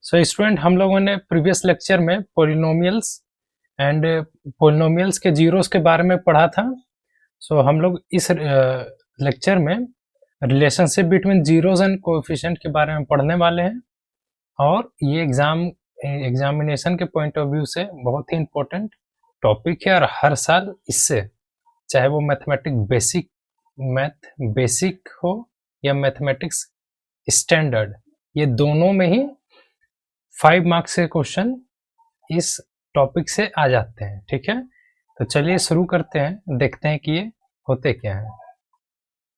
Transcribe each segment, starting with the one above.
So student, हम लोगों ने प्रीवियस लेक्चर में पोलिनोमियल्स एंड पोलिनोमियल्स के जीरोस के बारे में पढ़ा था। सो हम लोग इस लेक्चर में relationship between zeros and coefficient के बारे में पढ़ने वाले हैं। और ये एग्जामिनेशन के पॉइंट ऑफ व्यू से बहुत ही इम्पोर्टेंट टॉपिक है। और हर साल इससे, चाहे वो मैथ बेसिक हो या मैथमेटिक्स स्टैंडर्ड, ये दोनों में ही 5 मार्क्स के क्वेश्चन इस टॉपिक से आ जाते हैं। ठीक है, तो चलिए शुरू करते हैं, देखते हैं कि ये होते क्या है।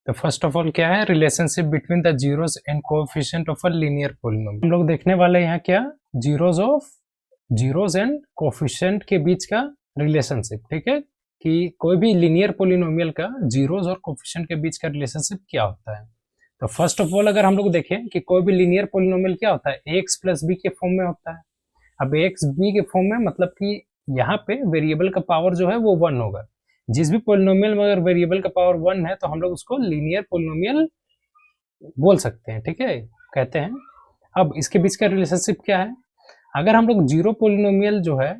तो फर्स्ट ऑफ ऑल क्या है, relationship between the zeros and coefficient of a linear polynomial. हम लोग देखने वाले यहाँ क्या, जीरोस एंड कोएफिशिएंट के बीच का रिलेशनशिप। ठीक है, कि कोई भी लीनियर पॉलिनोमियल का जीरोस और कोएफिशिएंट के बीच का रिलेशनशिप क्या होता है। तो फर्स्ट ऑफ ऑल अगर हम लोग देखें कि कोई भी लीनियर पॉलिनोमियल क्या होता है, एक्स प्लस बी के फॉर्म में होता है। अब एक्स बी के फॉर्म में मतलब कि यहाँ पे वेरिएबल का पावर जो है वो 1 होगा। जिस भी पॉलिनोमियल में अगर वेरिएबल का पावर 1 है तो हम लोग उसको लीनियर पॉलिनोमियल बोल सकते हैं। ठीक है, कहते हैं। अब इसके बीच का रिलेशनशिप क्या है, अगर हम लोग जीरो पॉलिनोमियल जो है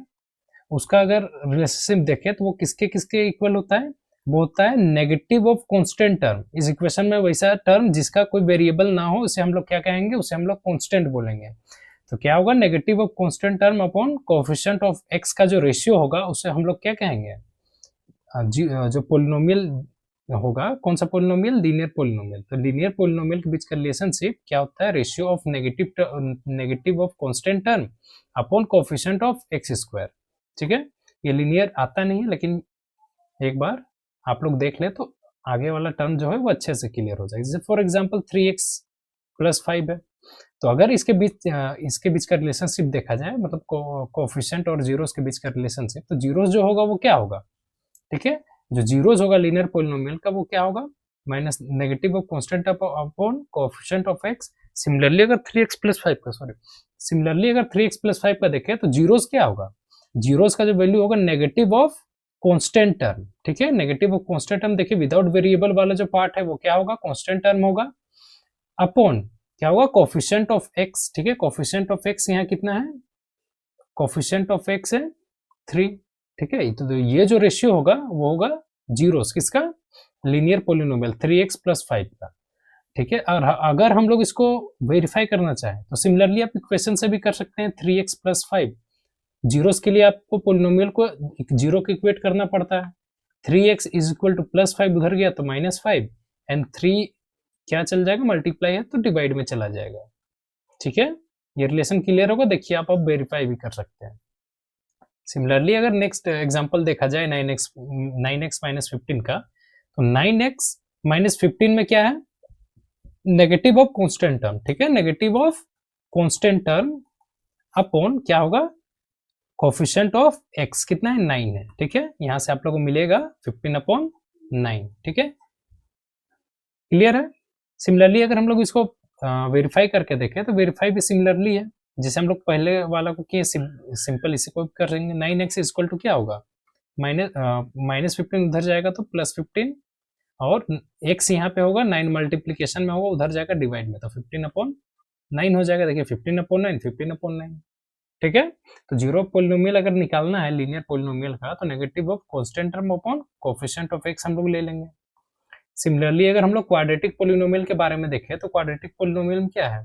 उसका अगर रिलेशनशिप देखें तो वो किसके किसके इक्वल होता है, वो होता है नेगेटिव ऑफ कांस्टेंट टर्म। इस इक्वेशन में वैसा टर्म जिसका कोई वेरिएबल ना हो, उसे हम लोग क्या कहेंगे, उसे हम लोग कांस्टेंट बोलेंगे। तो क्या होगा, negative of constant term upon coefficient of x का जो रेशियो होगा उसे हम लोग क्या कहेंगे, जो पोलिनोमियल होगा, कौन सा पोलिनोमियल, लीनियर पोलिनोमियल। तो लीनियर पोलिनोमियल के बीच का रिलेशनशिप क्या होता है, ratio of negative of constant term upon coefficient of x square. ठीक है, ये लीनियर आता नहीं है, लेकिन एक बार आप लोग देख ले तो आगे वाला टर्म जो है वो अच्छे से क्लियर हो जाएगा। जैसे फॉर एग्जांपल 3x + 5 है, तो अगर इसके बीच का रिलेशनशिप देखा जाए, मतलब कोएफिशिएंट और जीरोस के बीच का रिलेशनशिप, तो जीरोस जो होगा वो क्या होगा, ठीक है, जो जीरोस होगा लीनियर पॉलिनोमियल का वो क्या होगा, minus negative of constant upon coefficient of x. Similarly अगर 3x + 5 का सिमिलरली अगर 3x + 5 का देखें तो जीरोस क्या होगा, जीरोस का जो वैल्यू होगा नेगेटिव ऑफ कांस्टेंट टर्म। ठीक है, नेगेटिव ऑफ कांस्टेंट टर्म देखिए, विदाउट वेरिएबल वाला जो पार्ट है वो क्या होगा, कांस्टेंट टर्म होगा, अपॉन क्या होगा, कोएफिशिएंट ऑफ एक्स। ठीक है, कोएफिशिएंट ऑफ एक्स यहाँ कितना है, कोएफिशिएंट ऑफ एक्स है 3। ठीक है, तो ये जो रेशियो होगा वो होगा जीरोस किसका, लीनियर पॉलिनोमियल 3x + 5 का। ठीक है, और अगर हम लोग इसको वेरीफाई करना चाहें तो सिमिलरली आप इक्वेशन से भी कर सकते हैं। 3x + 5 जीरोस के लिए आपको पॉलिनोमियल को जीरो के इक्वेट करना पड़ता है। 3x = +5 उधर गया तो -5 एंड 3 क्या चल जाएगा, मल्टीप्लाई है तो डिवाइड में चला जाएगा। ठीक है, ये रिलेशन क्लियर होगा, देखिए आप अब वेरीफाई भी कर सकते हैं। सिमिलरली अगर नेक्स्ट एग्जांपल देखा जाए 9x - 15 का, तो 9x - 15 में क्या है, नेगेटिव ऑफ कांस्टेंट टर्म। ठीक है, negative of constant term upon क्या होगा, कोएफिशिएंट ऑफ x कितना है, 9 है। ठीक है, यहां से आप लोगों को मिलेगा 15/9। ठीक है, क्लियर है। सिमिलरली अगर हम लोग इसको वेरीफाई करके देखें तो वेरीफाई भी सिमिलरली है, जैसे हम लोग पहले वाला को किए, सिंपल इसी को करेंगे। 9x = क्या होगा, -15 उधर जाएगा तो +15, और x यहाँ पे होगा 9 मल्टीप्लीकेशन में होगा, उधर जाएगा डिवाइड में, तो 15/9 हो जाएगा। देखिए 15/9 15/9। ठीक है, तो जीरो पोलिनोमियल अगर निकालना है लीनियर पोलिनोमियल का, तो negative of constant term upon coefficient of x हम लोग ले लेंगे। सिमिलरली अगर हम लोग क्वाड्रेटिक पोलिनोमियल के बारे में देखें तो क्वाड्रेटिक पोलिनोमियल में क्या है,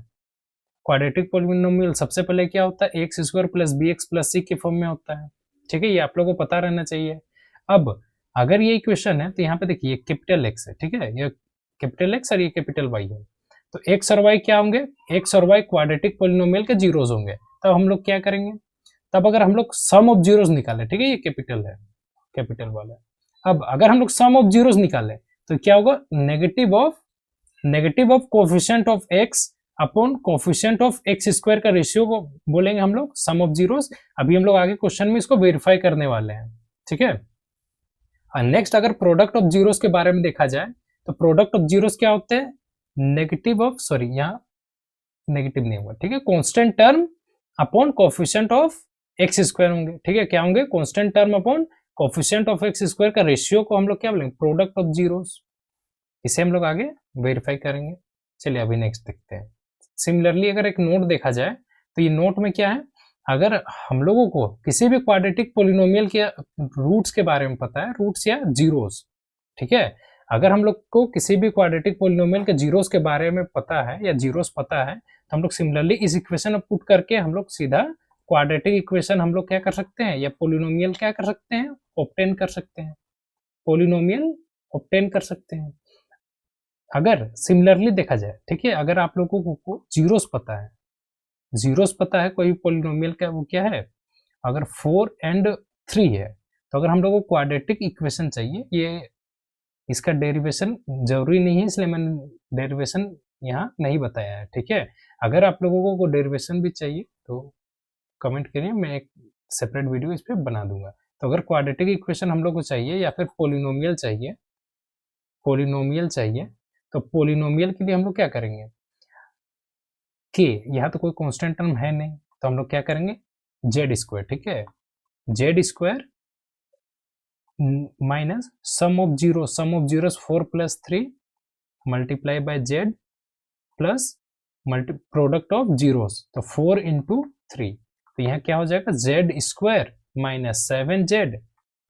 क्वाड्रेटिक पोलिनोमियल सबसे पहले क्या होता है, x² + bx + c के फॉर्म में होता है। ठीक है, ये आप लोगों को पता रहना चाहिए। अब अगर ये इक्वेशन है तो यहाँ पे देखिए कैपिटल x है। ठीक है, ये कैपिटल x और ये कैपिटल y है, तो x और y क्या होंगे, x और y क्वाड्रेटिक पोलिनोमियल के जीरोस होंगे। तब हम लोग क्या करेंगे, तब अगर हम लोग सम ऑफ जीरोस निकाले, ठीक है, ये कैपिटल है, कैपिटल वाला। अब अगर हम लोग सम ऑफ जीरोस निकाले तो क्या होगा, negative of coefficient of x upon coefficient of x² का रेशियो को बोलेंगे हम लोग सम ऑफ जीरोस। अभी हम लोग आगे क्वेश्चन में इसको वेरीफाई करने वाले हैं। ठीक है, नेक्स्ट अगर प्रोडक्ट ऑफ जीरोस के बारे में देखा जाए तो प्रोडक्ट ऑफ जीरोस क्या होते हैं, यहाँ नेगेटिव नहीं होगा। ठीक है, constant term upon coefficient of x² होंगे। ठीक है, क्या होंगे, constant term upon coefficient of x² का रेशियो को हम लोग क्या बोलेंगे, प्रोडक्ट ऑफ जीरोस। इसे हम लोग आगे वेरीफाई करेंगे। चलिए अभी नेक्स्ट देखते हैं। सिमिलरली अगर एक नोट देखा जाए तो ये नोट में क्या है, अगर हम लोगों को किसी भी क्वाड्रेटिक पोलिनोमियल के रूट्स के बारे में पता है, रूट्स या जीरोस, ठीक है, अगर हम लोग को किसी भी क्वाड्रेटिक पोलिनोमियल के जीरोस के बारे में पता है या जीरोस पता है, तो हम लोग सिमिलरली इस इक्वेशन में पुट करके हम लोग सीधा क्वाड्रेटिक इक्वेशन हम लोग क्या कर सकते हैं, या पोलिनोमियल क्या कर सकते हैं, ऑब्टेन कर सकते हैं, पोलिनोमियल ऑब्टेन कर सकते हैं। अगर सिमिलरली देखा जाए, ठीक है, अगर आप लोगों को जीरोस पता है, जीरोस पता है कोई भी पोलिनोमियल का, वो क्या है, अगर 4 and 3 है, तो अगर हम लोगों को क्वाड्रेटिक इक्वेशन चाहिए, ये इसका डेरिवेशन जरूरी नहीं है, इसलिए मैंने डेरिवेशन यहाँ नहीं बताया है, ठीक है। अगर आप लोगों को डेरिवेशन भी चाहिए तो कमेंट करिए, मैं एक सेपरेट वीडियो इस पर बना दूंगा। तो अगर क्वाड्रेटिक इक्वेशन हम लोग को चाहिए या फिर पोलिनोमियल चाहिए, पोलिनोमियल चाहिए, तो पोलिनोमियल के लिए हम लोग क्या करेंगे, के यहाँ तो कोई कांस्टेंट टर्म है नहीं, तो हम लोग क्या करेंगे, जेड स्क्वायर, ठीक है, Z square minus sum of zeros 4 + 3 multiply by Z plus product of zeros, तो 4 × 3, तो यहाँ क्या हो जाएगा, Z square minus 7z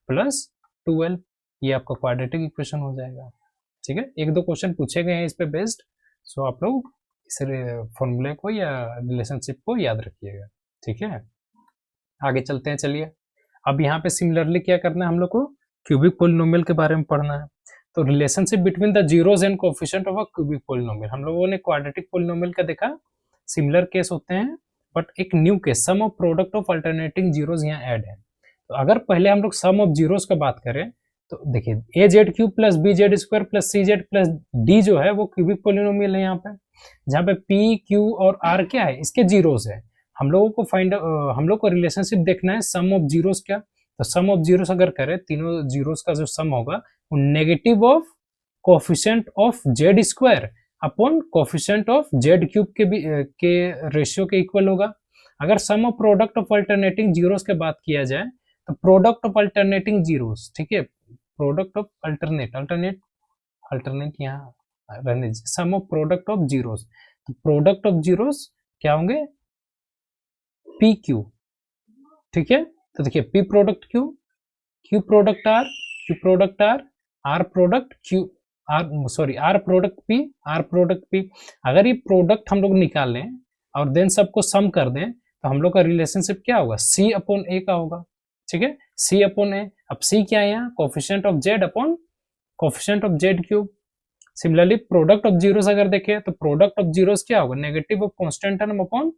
plus 12, ये आपका क्वाड्रेटिक इक्वेशन हो जाएगा, ठीक है। एक दो क्वेश्चन पूछे गए हैं इस पे बेस्ड, सो आप लोग इस फॉर्मूले को या रिलेशनशिप को याद रखिएगा, ठीक है। आगे चलते हैं, चलिए। अब यहाँ पे सिमिलरली क्या करना है, हम लोग को क्यूबिक पोलिनोमियल के बारे में पढ़ना है। तो relationship between the zeros and coefficient of a cubic polynomial, हम लोगों ने क्वाड्रेटिक पोलिनोमियल का देखा, सिमिलर केस होते हैं, बट एक new case, sum of product of alternating zeros यहाँ ऐड है। तो अगर पहले हम लोग सम ऑफ जीरोस का बात करें, तो देखिए AZ³ + BZ² + CZ + D जो है वो क्यूबिक पोलिनोमियल है यहाँ पे, जहाँ पे P, Q और R क्या है, इसके जीरोस है। हम लोगों को हम लोग को रिलेशनशिप देखना है सम ऑफ जीरोस क्या, तो सम ऑफ जीरोस अगर करें, तीनों जीरोस का जो सम होगा वो negative of coefficient of Z² upon coefficient of Z³ के रेशियो के इक्वल होगा। अगर sum of product of alternating zeros के बात किया जाए, तो प्रोडक्ट ऑफ अल्टरनेटिंग जीरोस, ठीक है, प्रोडक्ट ऑफ अल्टरनेट यहाँ रहने दीजिए, सम ऑफ प्रोडक्ट ऑफ जीरोस, तो प्रोडक्ट ऑफ जीरोस क्या होंगे, PQ, ठीक है। तो देखिए P product Q, Q product R, Q product R product Q, R product P, R product P। अगर ये प्रोडक्ट हम लोग निकाल लें और देन सबको सम कर दें, तो हम लोग का रिलेशनशिप क्या होगा, C/A का होगा, ठीक है, C/A। अब C क्या है यहाँ, coefficient of Z upon coefficient of Z³। Similarly product of zeros अगर देखें, तो प्रोडक्ट ऑफ जीरोस क्या होगा, negative of constant term upon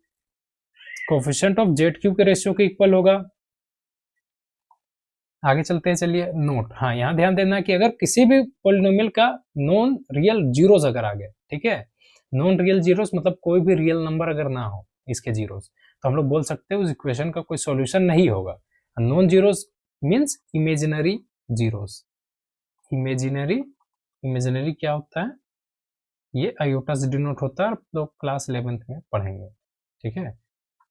coefficient of Z³ के रेशियो के इक्वल होगा। आगे चलते हैं, चलिए। नोट, हाँ, यहाँ ध्यान देना कि अगर किसी भी पोलिनोमियल का नॉन रियल जीरोस अगर आ गए, ठीक है, नॉन रियल जीरोस मतलब कोई भी रियल नंबर अगर ना हो इसके जीरोस, तो हम लोग बोल सकते हैं उस इक्वेशन का कोई सॉल्यूशन नहीं होगा। Non zeros means imaginary zeros. Imaginary क्या होता है, ये आयोटा से डिनोट होता है, तो क्लास 11th में पढ़ेंगे, ठीक है।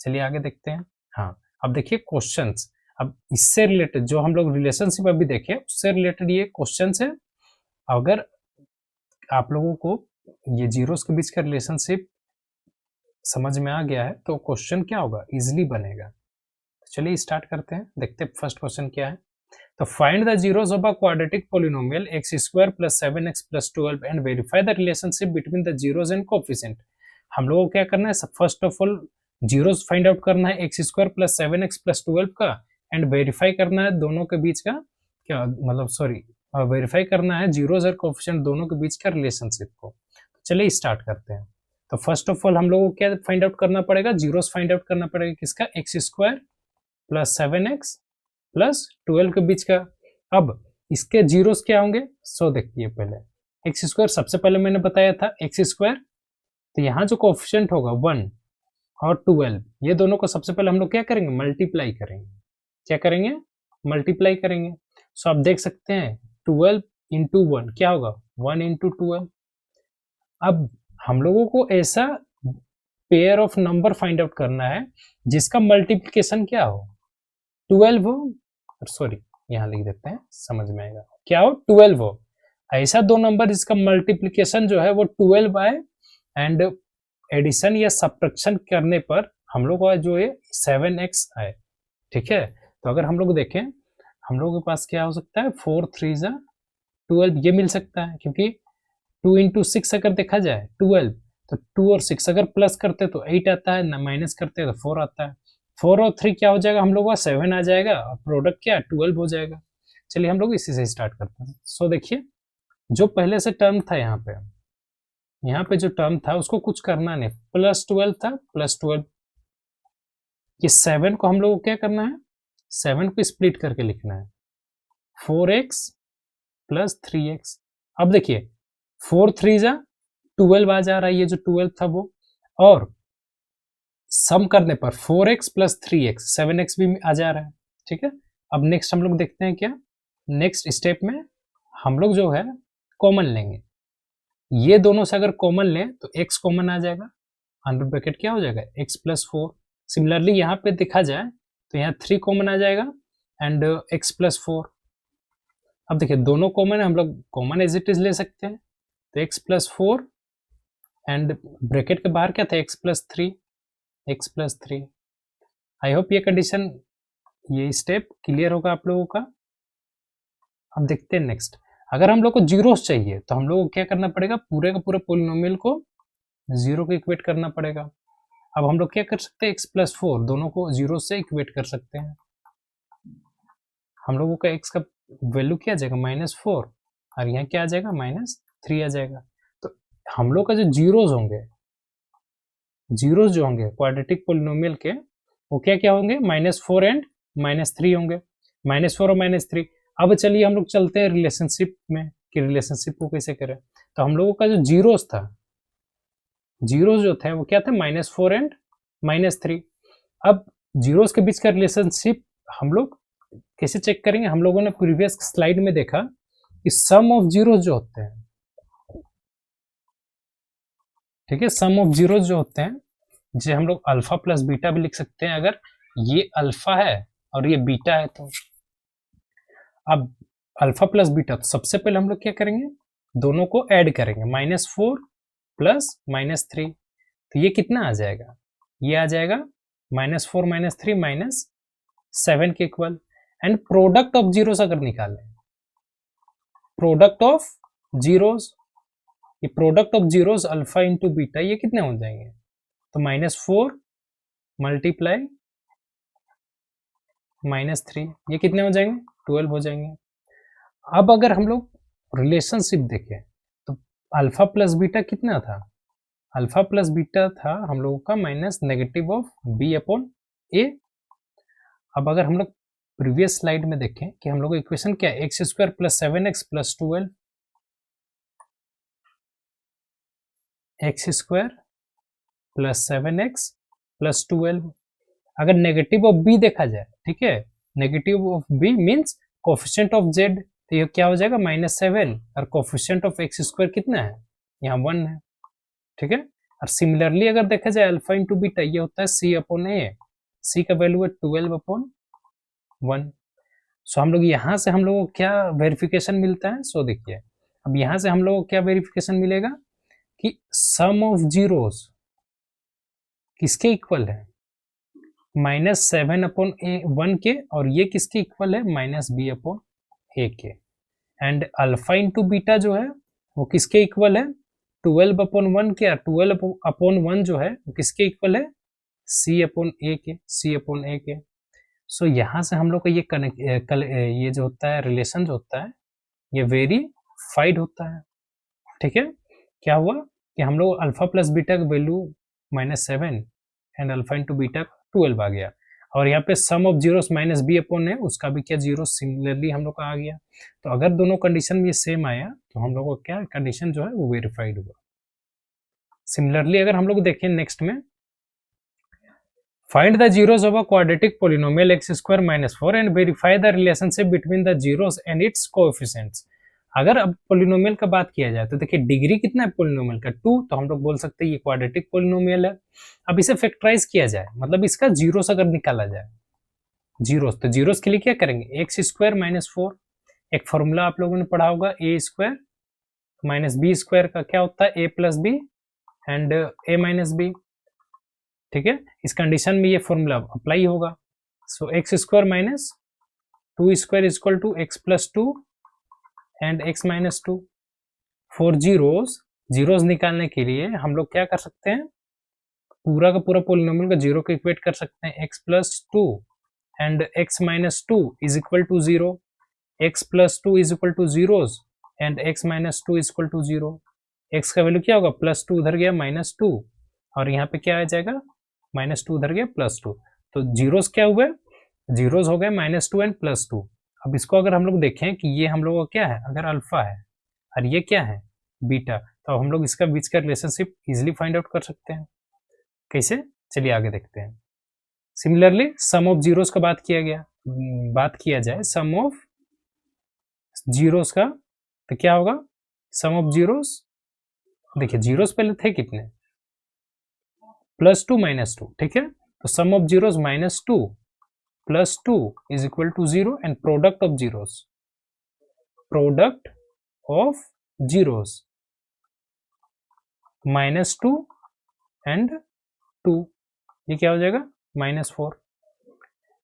चलिए आगे देखते हैं। हाँ, अब देखिए क्वेश्चंस, अब इससे रिलेटेड जो हम लोग रिलेशनशिप अभी देखे उससे रिलेटेड ये क्वेश्चंस है। अगर आप लोगों को ये जीरोस के बीच का रिलेशनशिप समझ में आ गया है, तो क्वेश्चन क्या होगा, इजिली बनेगा। तो चलिए स्टार्ट करते हैं, देखते हैं फर्स्ट क्वेश्चन क्या है। तो find the zeros of a quadratic polynomial x² + 7x + 12 and verify the relationship between the zeros and coefficient. हम लोगों को क्या करना है, first of all zeros find out करना है x² + 7x + 12 का, एंड वेरीफाई करना है दोनों के बीच का क्या, मतलब सॉरी, वेरीफाई करना है जीरोस और कोएफिशिएंट दोनों के बीच का रिलेशनशिप को। चलिए स्टार्ट करते हैं। तो फर्स्ट ऑफ ऑल हम लोगों को क्या फाइंड आउट करना पड़ेगा, जीरोस फाइंड आउट करना पड़ेगा किसका, x² + 7x + 12 के बीच का। अब इसके जीरोस क्या होंगे, सो देखिए पहले x² सबसे पहले मैंने बताया था x², तो यहाँ जो कोएफिशिएंट होगा 1 और 12, ये दोनों को सबसे पहले हम लोग क्या करेंगे, मल्टीप्लाई करेंगे। क्या करेंगे, मल्टीप्लाई करेंगे। सो आप देख सकते हैं 12 × 1 क्या होगा, 1 × 12। अब हम लोगों को ऐसा pair of number find out करना है जिसका मल्टीप्लिकेशन क्या हो, 12 हो, सॉरी यहाँ लिख देते हैं समझ में आएगा, क्या हो, 12 हो। ऐसा दो नंबर जिसका मल्टीप्लिकेशन जो है वो 12 आए, एंड एडिशन या सब्ट्रैक्शन करने पर हम लोग का जो है 7x है, ठीक है। तो अगर हम लोग देखें, हम लोगों के पास क्या हो सकता है, 4 3 जा 12 ये मिल सकता है, क्योंकि 2 इंटू 6 अगर देखा जाए 12, तो 2 और 6 अगर प्लस करते तो 8 आता है, ना माइनस करते तो 4 आता है। 4 और 3 क्या हो जाएगा हम लोग का, 7 आ जाएगा, और प्रोडक्ट क्या 12 हो जाएगा। चलिए हम लोग इसी से स्टार्ट करते हैं। सो देखिए, जो पहले से टर्म था यहाँ पे जो टर्म था उसको कुछ करना नहीं, +12 था, +12, ये 7 को हम लोग को क्या करना है, 7 को स्प्लिट करके लिखना है, 4x + 3x। अब देखिए 4 3 जा 12 आ जा रहा है, ये जो 12 था वो, और सम करने पर 4x + 3x 7x भी आ जा रहा है, ठीक है। अब नेक्स्ट हम लोग देखते हैं क्या, नेक्स्ट स्टेप में हम लोग जो है कॉमन लेंगे, ये दोनों से अगर कॉमन लें तो x कॉमन आ जाएगा, अंडर ब्रैकेट क्या हो जाएगा x + 4। सिमिलरली यहाँ पे देखा जाए तो यहाँ 3 कॉमन आ जाएगा एंड x + 4। अब देखिए दोनों कॉमन है, हम लोग कॉमन एज इट इज ले सकते हैं, तो x + 4 एंड ब्रैकेट के बाहर क्या था x + 3, x + 3। आई होप ये कंडीशन, ये स्टेप क्लियर होगा आप लोगों का। अब देखते हैं नेक्स्ट, अगर हम लोग को जीरोस चाहिए तो हम लोग को क्या करना पड़ेगा, पूरे का पूरा पोलिनोमियल को जीरो को इक्वेट करना पड़ेगा। अब हम लोग क्या कर सकते हैं, x + 4 दोनों को जीरो से इक्वेट कर सकते हैं। हम लोगों का x का वैल्यू क्या आ जाएगा, -4, और यहाँ क्या आ जाएगा, -3 आ जाएगा। तो हम लोग का जो जीरोस होंगे, जीरोस जो होंगे क्वाड्रेटिक पोलिनोमियल के, वो क्या क्या होंगे, -4 एंड -3 होंगे, -4 और -3। अब चलिए हम लोग चलते हैं रिलेशनशिप में, कि रिलेशनशिप को कैसे करें। तो हम लोगों का जो जीरोस था, जीरोस जो थे वो क्या थे, -4 एंड -3। अब जीरोस के बीच का रिलेशनशिप हम लोग कैसे चेक करेंगे, हम लोगों ने प्रीवियस स्लाइड में देखा कि सम ऑफ जीरोस जो होते हैं, ठीक है, सम ऑफ जीरोस जो होते हैं, जिसे हम लोग अल्फा प्लस बीटा भी लिख सकते हैं, अगर ये अल्फा है और ये बीटा है तो। अब अल्फा प्लस बीटा, तो सबसे पहले हम लोग क्या करेंगे, दोनों को ऐड करेंगे, -4 + -3, तो ये कितना आ जाएगा, ये आ जाएगा -4 -3 -7 के equal. And product of zeros अगर निकालें, प्रोडक्ट ऑफ जीरोस, ये product of zeros alpha into beta, ये कितने हो जाएंगे, तो -4 × -3, ये कितने हो जाएंगे, 12 हो जाएंगे। अब अगर हम लोग रिलेशनशिप देखें तो अल्फा प्लस बीटा कितना था, अल्फा प्लस बीटा था हम लोगों का -b/a। अब अगर हम लोग प्रीवियस स्लाइड में देखें कि हम लोग का इक्वेशन क्या है, x² + 7x + 12, x² + 7x + 12। अगर नेगेटिव ऑफ b देखा जाए, ठीक है, negative of b means coefficient of z, तो ये क्या हो जाएगा, -7, और कोफिशिएंट ऑफ x² कितना है, यहाँ 1 है, ठीक है। और सिमिलरली अगर देखा जाए अल्फा इंटू बीटा, ये होता है c/a, c का वैल्यू है 12/1। सो हम लोग यहाँ से हम लोग को क्या वेरिफिकेशन मिलता है, सो देखिए अब यहाँ से हम लोग को क्या वेरिफिकेशन मिलेगा कि सम ऑफ जीरोस किसके इक्वल है, -7/1 के, और ये किसके इक्वल है, -b/a के। एंड अल्फा इंटू बीटा जो है वो किसके इक्वल है, 12/1 के, 12/1 जो है वो किसके इक्वल है, c/a के। सो यहाँ से हम लोग का ये जो होता है रिलेशन जो होता है, ये वेरीफाइड होता है, ठीक है। क्या हुआ कि हम लोग अल्फा प्लस बीटा का value -7 and alpha into beta 12 आ गया, और यहाँ पे सम ऑफ जीरोस -b/a है, उसका भी क्या जीरो सिमिलरली हम लोग का आ गया। तो अगर दोनों कंडीशन में सेम आया तो हम लोग को क्या कंडीशन जो है वो वेरीफाइड हुआ। सिमिलरली अगर हम लोग देखें नेक्स्ट में, find the zeros of a quadratic polynomial x² - 4 and verify the relationship between the zeros and it's coefficients. अगर अब पोलिनोमियल का बात किया जाए तो देखिए डिग्री कितना है पोलिनोमियल का, 2, तो हम लोग बोल सकते हैं ये क्वाड्रेटिक पोलिनोमियल है। अब इसे फैक्टराइज किया जाए, मतलब इसका जीरोस अगर निकाला जाए, जीरोस, तो जीरोस के लिए क्या करेंगे, x² - 4, एक फॉर्मूला आप लोगों ने पढ़ा होगा, a² - b² का क्या होता है, a + b and a - b, ठीक है, इस कंडीशन में ये फॉर्मूला अप्लाई होगा। So x square minus 2 square is equal to x plus 2 and x minus 2। For zeros निकालने के लिए हम लोग क्या कर सकते हैं, पूरा का पूरा पोलिनोमियल का जीरो को इक्वेट कर सकते हैं। X plus 2 and x minus 2 is equal to 0, x plus 2 is equal to zeros and x minus 2 is equal to 0। X का वैल्यू क्या होगा, प्लस 2 उधर गया माइनस 2, और यहाँ पे क्या आ जाएगा, माइनस 2 उधर गया प्लस 2। तो जीरोस क्या हुए, जीरोस हो गए माइनस 2 एंड प्लस 2। अब इसको अगर हम लोग देखें कि ये हम लोग का क्या है, अगर अल्फा है और ये क्या है बीटा, तो हम लोग इसका बीच का रिलेशनशिप इजिली फाइंड आउट कर सकते हैं। कैसे, चलिए आगे देखते हैं। सिमिलरली सम ऑफ जीरोस का बात किया जाए सम ऑफ जीरोस का, तो क्या होगा, सम ऑफ जीरोस, देखिए जीरोस पहले थे कितने, प्लस 2 माइनस 2, ठीक है, तो sum of zeros minus 2 plus 2 is equal to 0 and product of zeros minus 2 and 2, ये क्या हो जाएगा माइनस 4।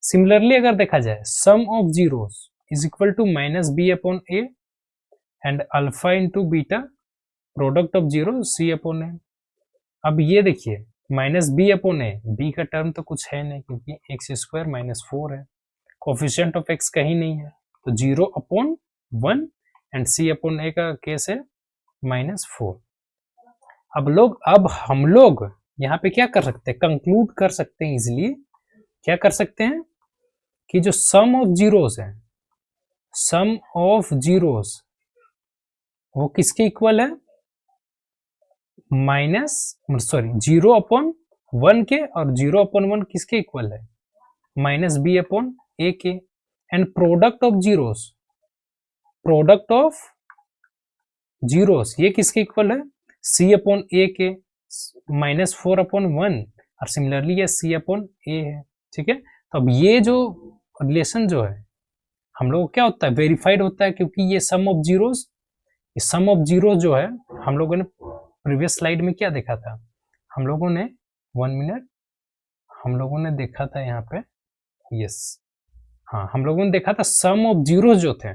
सिमिलरली अगर देखा जाए sum of zeros is equal to minus B upon a and alpha into beta product of zero c upon a. अब ये देखिए minus B upon a, b का टर्म तो कुछ है नहीं क्योंकि एक्स स्क्वायर माइनस 4 है, कोफिशिएंट ऑफ एक्स कहीं नहीं है, तो 0 अपॉन 1 एंड सी अपॉन ए का केस है माइनस 4। अब हम लोग यहाँ पे क्या कर सकते हैं, कंक्लूड कर सकते हैं इजिली, क्या कर सकते हैं कि जो सम ऑफ जीरोस है, सम ऑफ जीरोस वो किसके इक्वल है, माइनस सॉरी 0 अपॉन 1 के, और 0 अपॉन 1 किसके इक्वल है, माइनस बी अपॉन ए के। एंड प्रोडक्ट ऑफ जीरोस ये किसके इक्वल है, सी अपॉन ए के, माइनस 4 अपॉन 1, और सिमिलरली ये सी अपॉन ए है, ठीक है। तो अब ये जो रिलेशन जो है हम लोग क्या होता है, वेरीफाइड होता है, क्योंकि ये सम ऑफ जीरोस जो है, हम लोगों ने प्रीवियस स्लाइड में क्या देखा था, हम लोगों ने 1 मिनट, हम लोगों ने देखा था यहाँ पे, यस हाँ, हम लोगों ने देखा था सम ऑफ जीरोस जो थे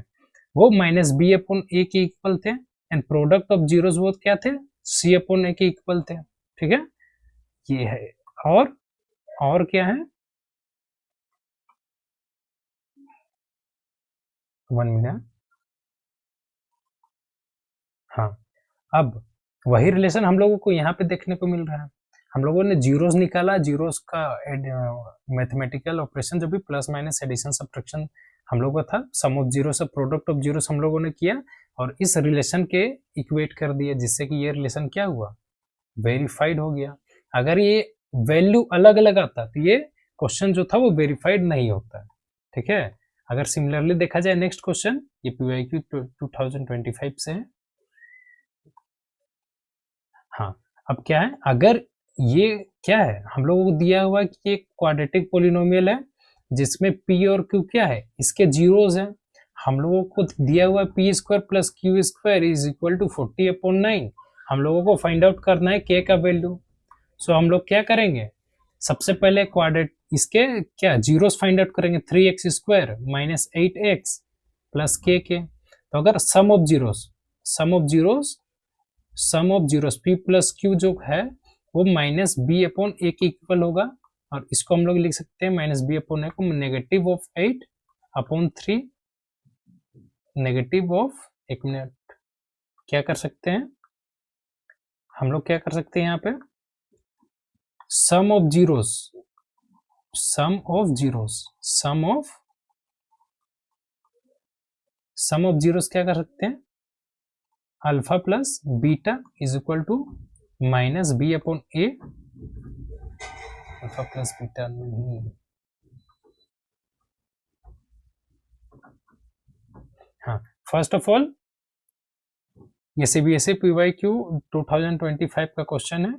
वो माइनस बी अपॉन ए के इक्वल थे, एंड प्रोडक्ट ऑफ जीरोस वो क्या थे, सी अपॉन ए के इक्वल थे, ठीक है, ये है। और क्या है, 1 मिनट, हाँ, अब वही रिलेशन हम लोगों को यहाँ पे देखने को मिल रहा है। हम लोगों ने जीरोस निकाला, जीरोस का मैथमेटिकल ऑपरेशन जो भी प्लस माइनस एडिशन सब्ट्रैक्शन हम लोगों का था, सम ऑफ जीरो से प्रोडक्ट ऑफ जीरोस हम लोगों ने किया, और इस रिलेशन के इक्वेट कर दिया, जिससे कि ये रिलेशन क्या हुआ, वेरीफाइड हो गया। अगर ये वैल्यू अलग अलग आता तो ये क्वेश्चन जो था वो वेरीफाइड नहीं होता, ठीक है। अगर सिमिलरली देखा जाए नेक्स्ट क्वेश्चन, ये PYQ 2025 से है, हाँ, अब क्या है, अगर ये क्या है, हम लोगों को दिया हुआ है कि ये क्वाड्रेटिक पोलिनोमियल है जिसमें P और Q क्या है, इसके जीरोस हैं। हम लोगों को दिया हुआ है P square plus Q square is equal to 40/9। हम लोगों को फाइंड आउट करना है K का वैल्यू। सो हम लोग क्या करेंगे, सबसे पहले क्वाड्रेट इसके क्या जीरोस फाइंड आउट करेंगे, 3x square minus 8x plus K के। तो अगर sum of zeros P plus Q जो है वो माइनस बी अपॉन ए के इक्वल होगा, और इसको हम लोग लिख सकते हैं माइनस बी अपॉन ए को नेगेटिव ऑफ 8/3, नेगेटिव ऑफ, एक मिनट, क्या कर सकते हैं हम लोग, क्या कर सकते हैं यहाँ पे, सम ऑफ जीरोस क्या कर सकते हैं, alpha plus beta is equal to minus B upon A, alpha plus beta नहीं, हाँ, फर्स्ट ऑफ ऑल ये CBSE PYQ 2025 का क्वेश्चन है।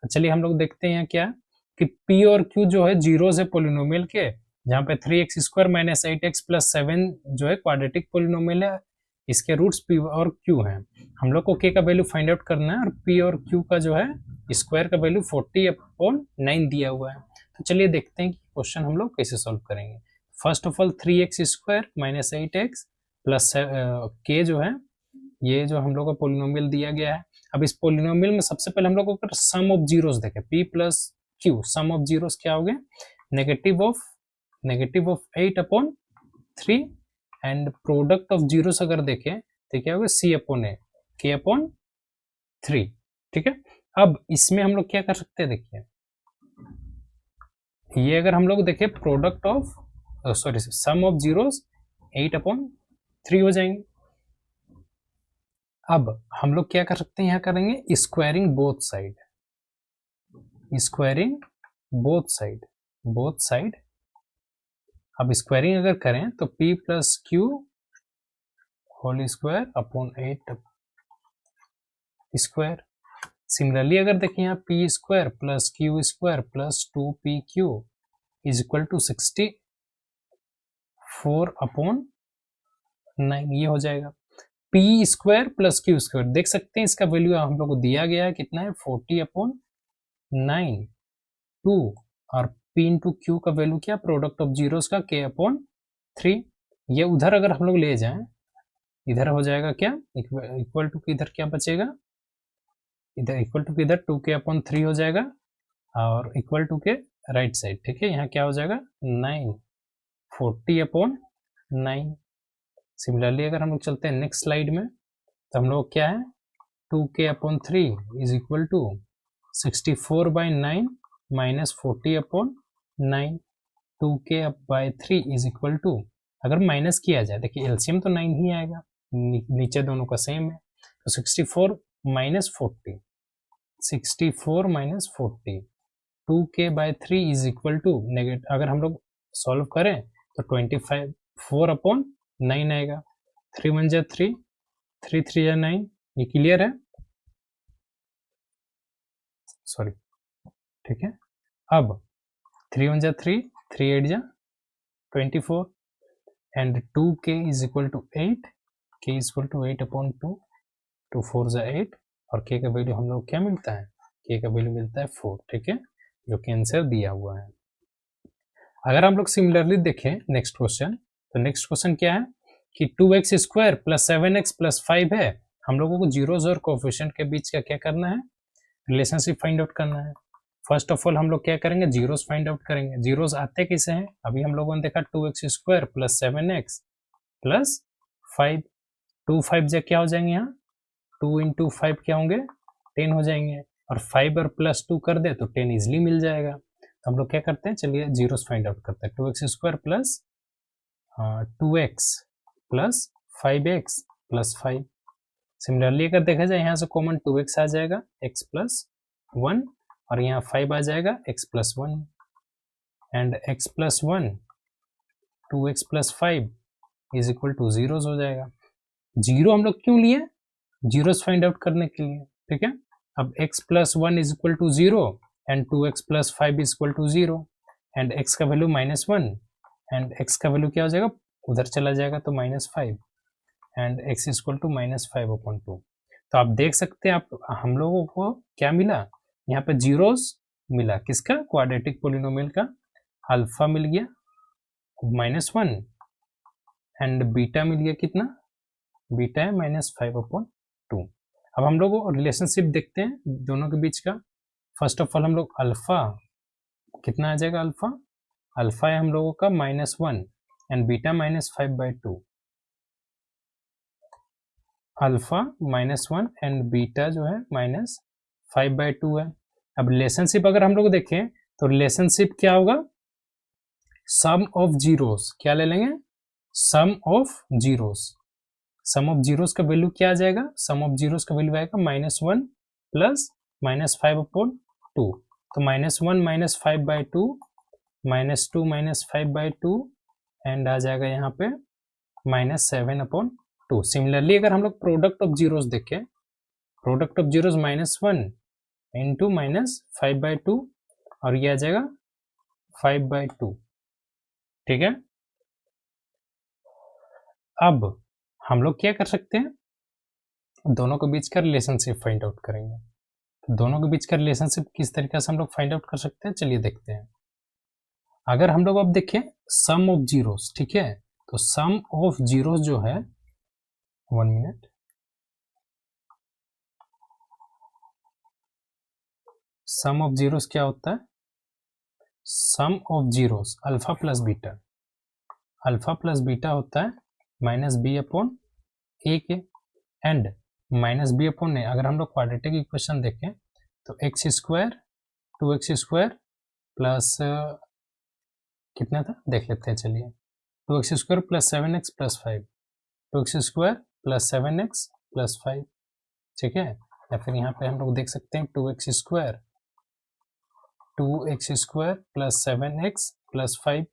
चलिए हम लोग देखते हैं क्या कि P और Q जो है जीरोस है पोलिनोमियल के, जहाँ पे 3x square minus 8x plus 7 जो है क्वाड्रेटिक पोलिनोमियल है, इसके रूट्स P और Q हैं। हम लोग को K का वैल्यू फाइंड आउट करना है, और P और Q का जो है स्क्वायर का वैल्यू 40/9 दिया हुआ है। तो चलिए देखते हैं कि क्वेश्चन हम लोग कैसे सॉल्व करेंगे। First of all 3x² minus 8x plus के जो है ये जो हम लोग का पोलिनोमियल दिया गया है। अब इस पोलिनोमियल में सबसे पहले हम लोग को सम ऑफ जीरोस देखें, p plus q, sum of zeros क्या हो गया, negative of 8/3 and product of zeros अगर देखें तो क्या होगा c/a, k/3। ठीक है, अब इसमें हम लोग क्या कर सकते हैं, देखिए ये अगर हम लोग देखें product of sum of zeros 8/3 हो जाएंगे। अब हम लोग क्या कर सकते हैं, यहाँ करेंगे स्क्वायरिंग बोथ साइड, अब स्क्वायरिंग अगर करें तो p plus q whole square upon 8 square. Similarly अगर देखें यहाँ p square plus q square plus 2pq is equal to 64/9 ये हो जाएगा। p square plus q square देख सकते हैं इसका वैल्यू हम लोग को दिया गया है कितना है, 40/9 2 और p इंटू क्यू का वैल्यू क्या, प्रोडक्ट ऑफ जीरोस का k/3। ये उधर अगर हम लोग ले जाएं इधर हो जाएगा क्या, इक्वल टू इधर क्या बचेगा, इधर इक्वल टू इधर 2k/3 हो जाएगा और इक्वल टू के राइट साइड। ठीक है, यहाँ क्या हो जाएगा 9 40/9। सिमिलरली अगर हम लोग चलते हैं नेक्स्ट स्लाइड में तो हम लोग क्या है 2k/3 is equal to 64/9 minus 40/9। 2k/3 is equal to, अगर माइनस किया जाए देखिए एलसीएम तो 9 ही आएगा, नीचे दोनों का सेम है, तो 64 minus 40, 2k/3 is equal to negative, अगर हम लोग सॉल्व करें तो 4/9 आएगा। 3 1 जा 3, 3 3 जा 9, ये क्लियर है, सॉरी ठीक है। अब 3 1 जा 3, 3 8 जा 24 and 2k is equal to 8, k is equal to 8/2, 2 4 जा 8 और k का वैल्यू हम लोग क्या मिलता है, k का वैल्यू मिलता है 4। ठीक है, जो कि आंसर दिया हुआ है। अगर हम लोग सिमिलरली देखें नेक्स्ट क्वेश्चन, तो नेक्स्ट क्वेश्चन क्या है कि 2x² प्लस 7x प्लस 5 है, हम लोगों को जीरोस और कोफिशिएंट के बीच का क्या करना है, रिलेशनशिप फाइंड आउट करना है। फर्स्ट ऑफ ऑल हम लोग क्या करेंगे, जीरोस फाइंड आउट करेंगे। जीरोस आते कैसे हैं, अभी हम लोगों ने देखा 2x² प्लस 7x प्लस 5, 2 5 जा क्या हो जाएंगे, यहाँ 2 इंटू 5 क्या होंगे 10 हो जाएंगे, और 5 और प्लस 2 कर दे तो 10 इजिली मिल जाएगा। तो हम लोग क्या करते हैं, चलिए जीरोस फाइंड आउट करते हैं। 2x² plus 2x plus 5x plus 5। Similarly अगर देखा जाए यहाँ से कॉमन 2x आ जाएगा, x प्लस 1 और यहाँ 5 आ जाएगा x plus 1 and x plus 1 2x plus 5 is equal to zeros हो जाएगा। जीरो हम लोग क्यों लिए, जीरोस फाइंड आउट करने के लिए। ठीक है, अब x plus 1 is equal to 0 and 2x plus 5 is equal to 0 and x का वैल्यू -1 एंड x का वैल्यू क्या हो जाएगा, उधर चला जाएगा तो -5 and x is equal to -5/2। तो आप देख सकते हैं आप हम लोगों को क्या मिला, यहाँ पे जीरोस मिला, किसका, क्वाड्रेटिक पोलिनोमियल का। अल्फा मिल गया -1 एंड बीटा मिल गया कितना, बीटा है -5/2। अब हम लोग रिलेशनशिप देखते हैं दोनों के बीच का। फर्स्ट ऑफ ऑल हम लोग अल्फा कितना आ जाएगा, अल्फा है हम लोगों का -1 and beta -5/2। Alpha -1 and beta जो है -5/2 है। अब रिलेशनशिप अगर हम लोग देखें तो रिलेशनशिप क्या होगा, सम ऑफ जीरोस, क्या ले लेंगे, sum of zeros. Sum of zeros का वैल्यू क्या आ जाएगा, सम ऑफ जीरोस का वैल्यू आएगा -1 प्लस -5/2। तो -1 -5/2 -2 -5/2 एंड आ जाएगा यहाँ पे -7/2। सिमिलरली अगर हम लोग प्रोडक्ट ऑफ जीरोस देखें, प्रोडक्ट ऑफ जीरोस -1 इंटू -5/2 और ये आ जाएगा 5/2। ठीक है, अब हम लोग क्या कर सकते हैं, दोनों के बीच का रिलेशनशिप फाइंड आउट करेंगे। दोनों के बीच का रिलेशनशिप किस तरीके से हम लोग फाइंड आउट कर सकते हैं, चलिए देखते हैं। अगर हम लोग अब देखें सम ऑफ जीरोस, ठीक है, तो सम ऑफ जीरोस जो है, 1 मिनट, सम ऑफ जीरोस क्या होता है, sum of zeros alpha plus beta, alpha plus beta होता है माइनस बी अपॉन ए के, and minus B upon a, अगर हम लोग क्वाड्रेटिक इक्वेशन देखें तो x square 2x square plus कितना था देख लेते हैं, चलिए 2x square plus 7x plus 5, 2x square plus 7x plus 5, ठीक है, या फिर यहाँ पे हम लोग देख सकते हैं 2x square plus 7x plus 5।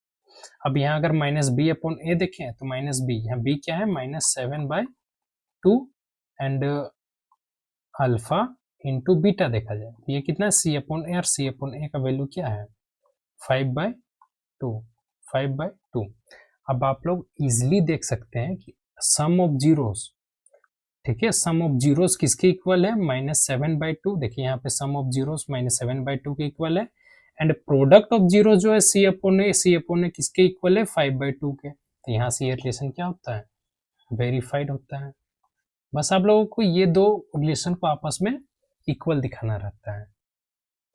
अब यहाँ अगर माइनस बी अपॉन ए देखें तो माइनस बी, यहाँ बी क्या है, -7/2 एंड अल्फा इंटू बीटा देखा जाए तो ये कितना है, सी अपॉन ए, और सी अपॉन ए का वैल्यू क्या है 5/2। अब आप लोग इजिली देख सकते हैं कि सम ऑफ जीरोस, ठीक है, सम ऑफ जीरोस किसके इक्वल है, -7/2, देखिए यहाँ पे सम ऑफ जीरोस -7/2 के इक्वल है, एंड प्रोडक्ट ऑफ जीरो जो है सी अपॉन ए किसके इक्वल है, 5/2 के, तो यहाँ से ये रिलेशन क्या होता है, वेरीफाइड होता है। बस आप लोगों को ये दो रिलेशन को आपस में इक्वल दिखाना रहता है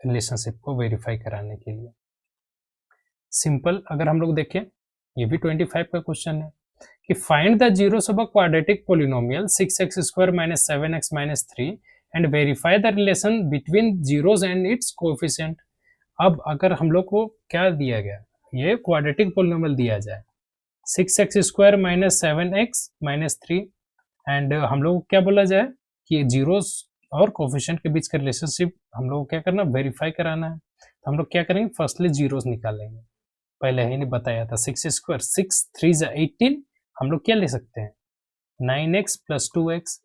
रिलेशनशिप को वेरीफाई कराने के लिए। सिंपल अगर हम लोग देखें, ये भी 25 का क्वेश्चन है कि find the zeros of a quadratic polynomial 6x square minus 7x minus 3 and verify the relation between zeros and it's coefficient. अब अगर हम लोग को क्या दिया गया, ये क्वाड्रेटिक पोलिनोमियल दिया जाए 6x square minus 7x minus 3, and हम लोग को क्या बोला जाए कि जीरोस और कोएफिशिएंट के बीच का रिलेशनशिप हम लोग को क्या करना, वेरीफाई कराना है। तो हम लोग क्या करेंगे, फर्स्टली जीरोस निकालेंगे, पहले ही नहीं बताया था, 6 स्क्वायर 6 3 जा 18, हम लोग क्या ले सकते हैं 9x प्लस 2x,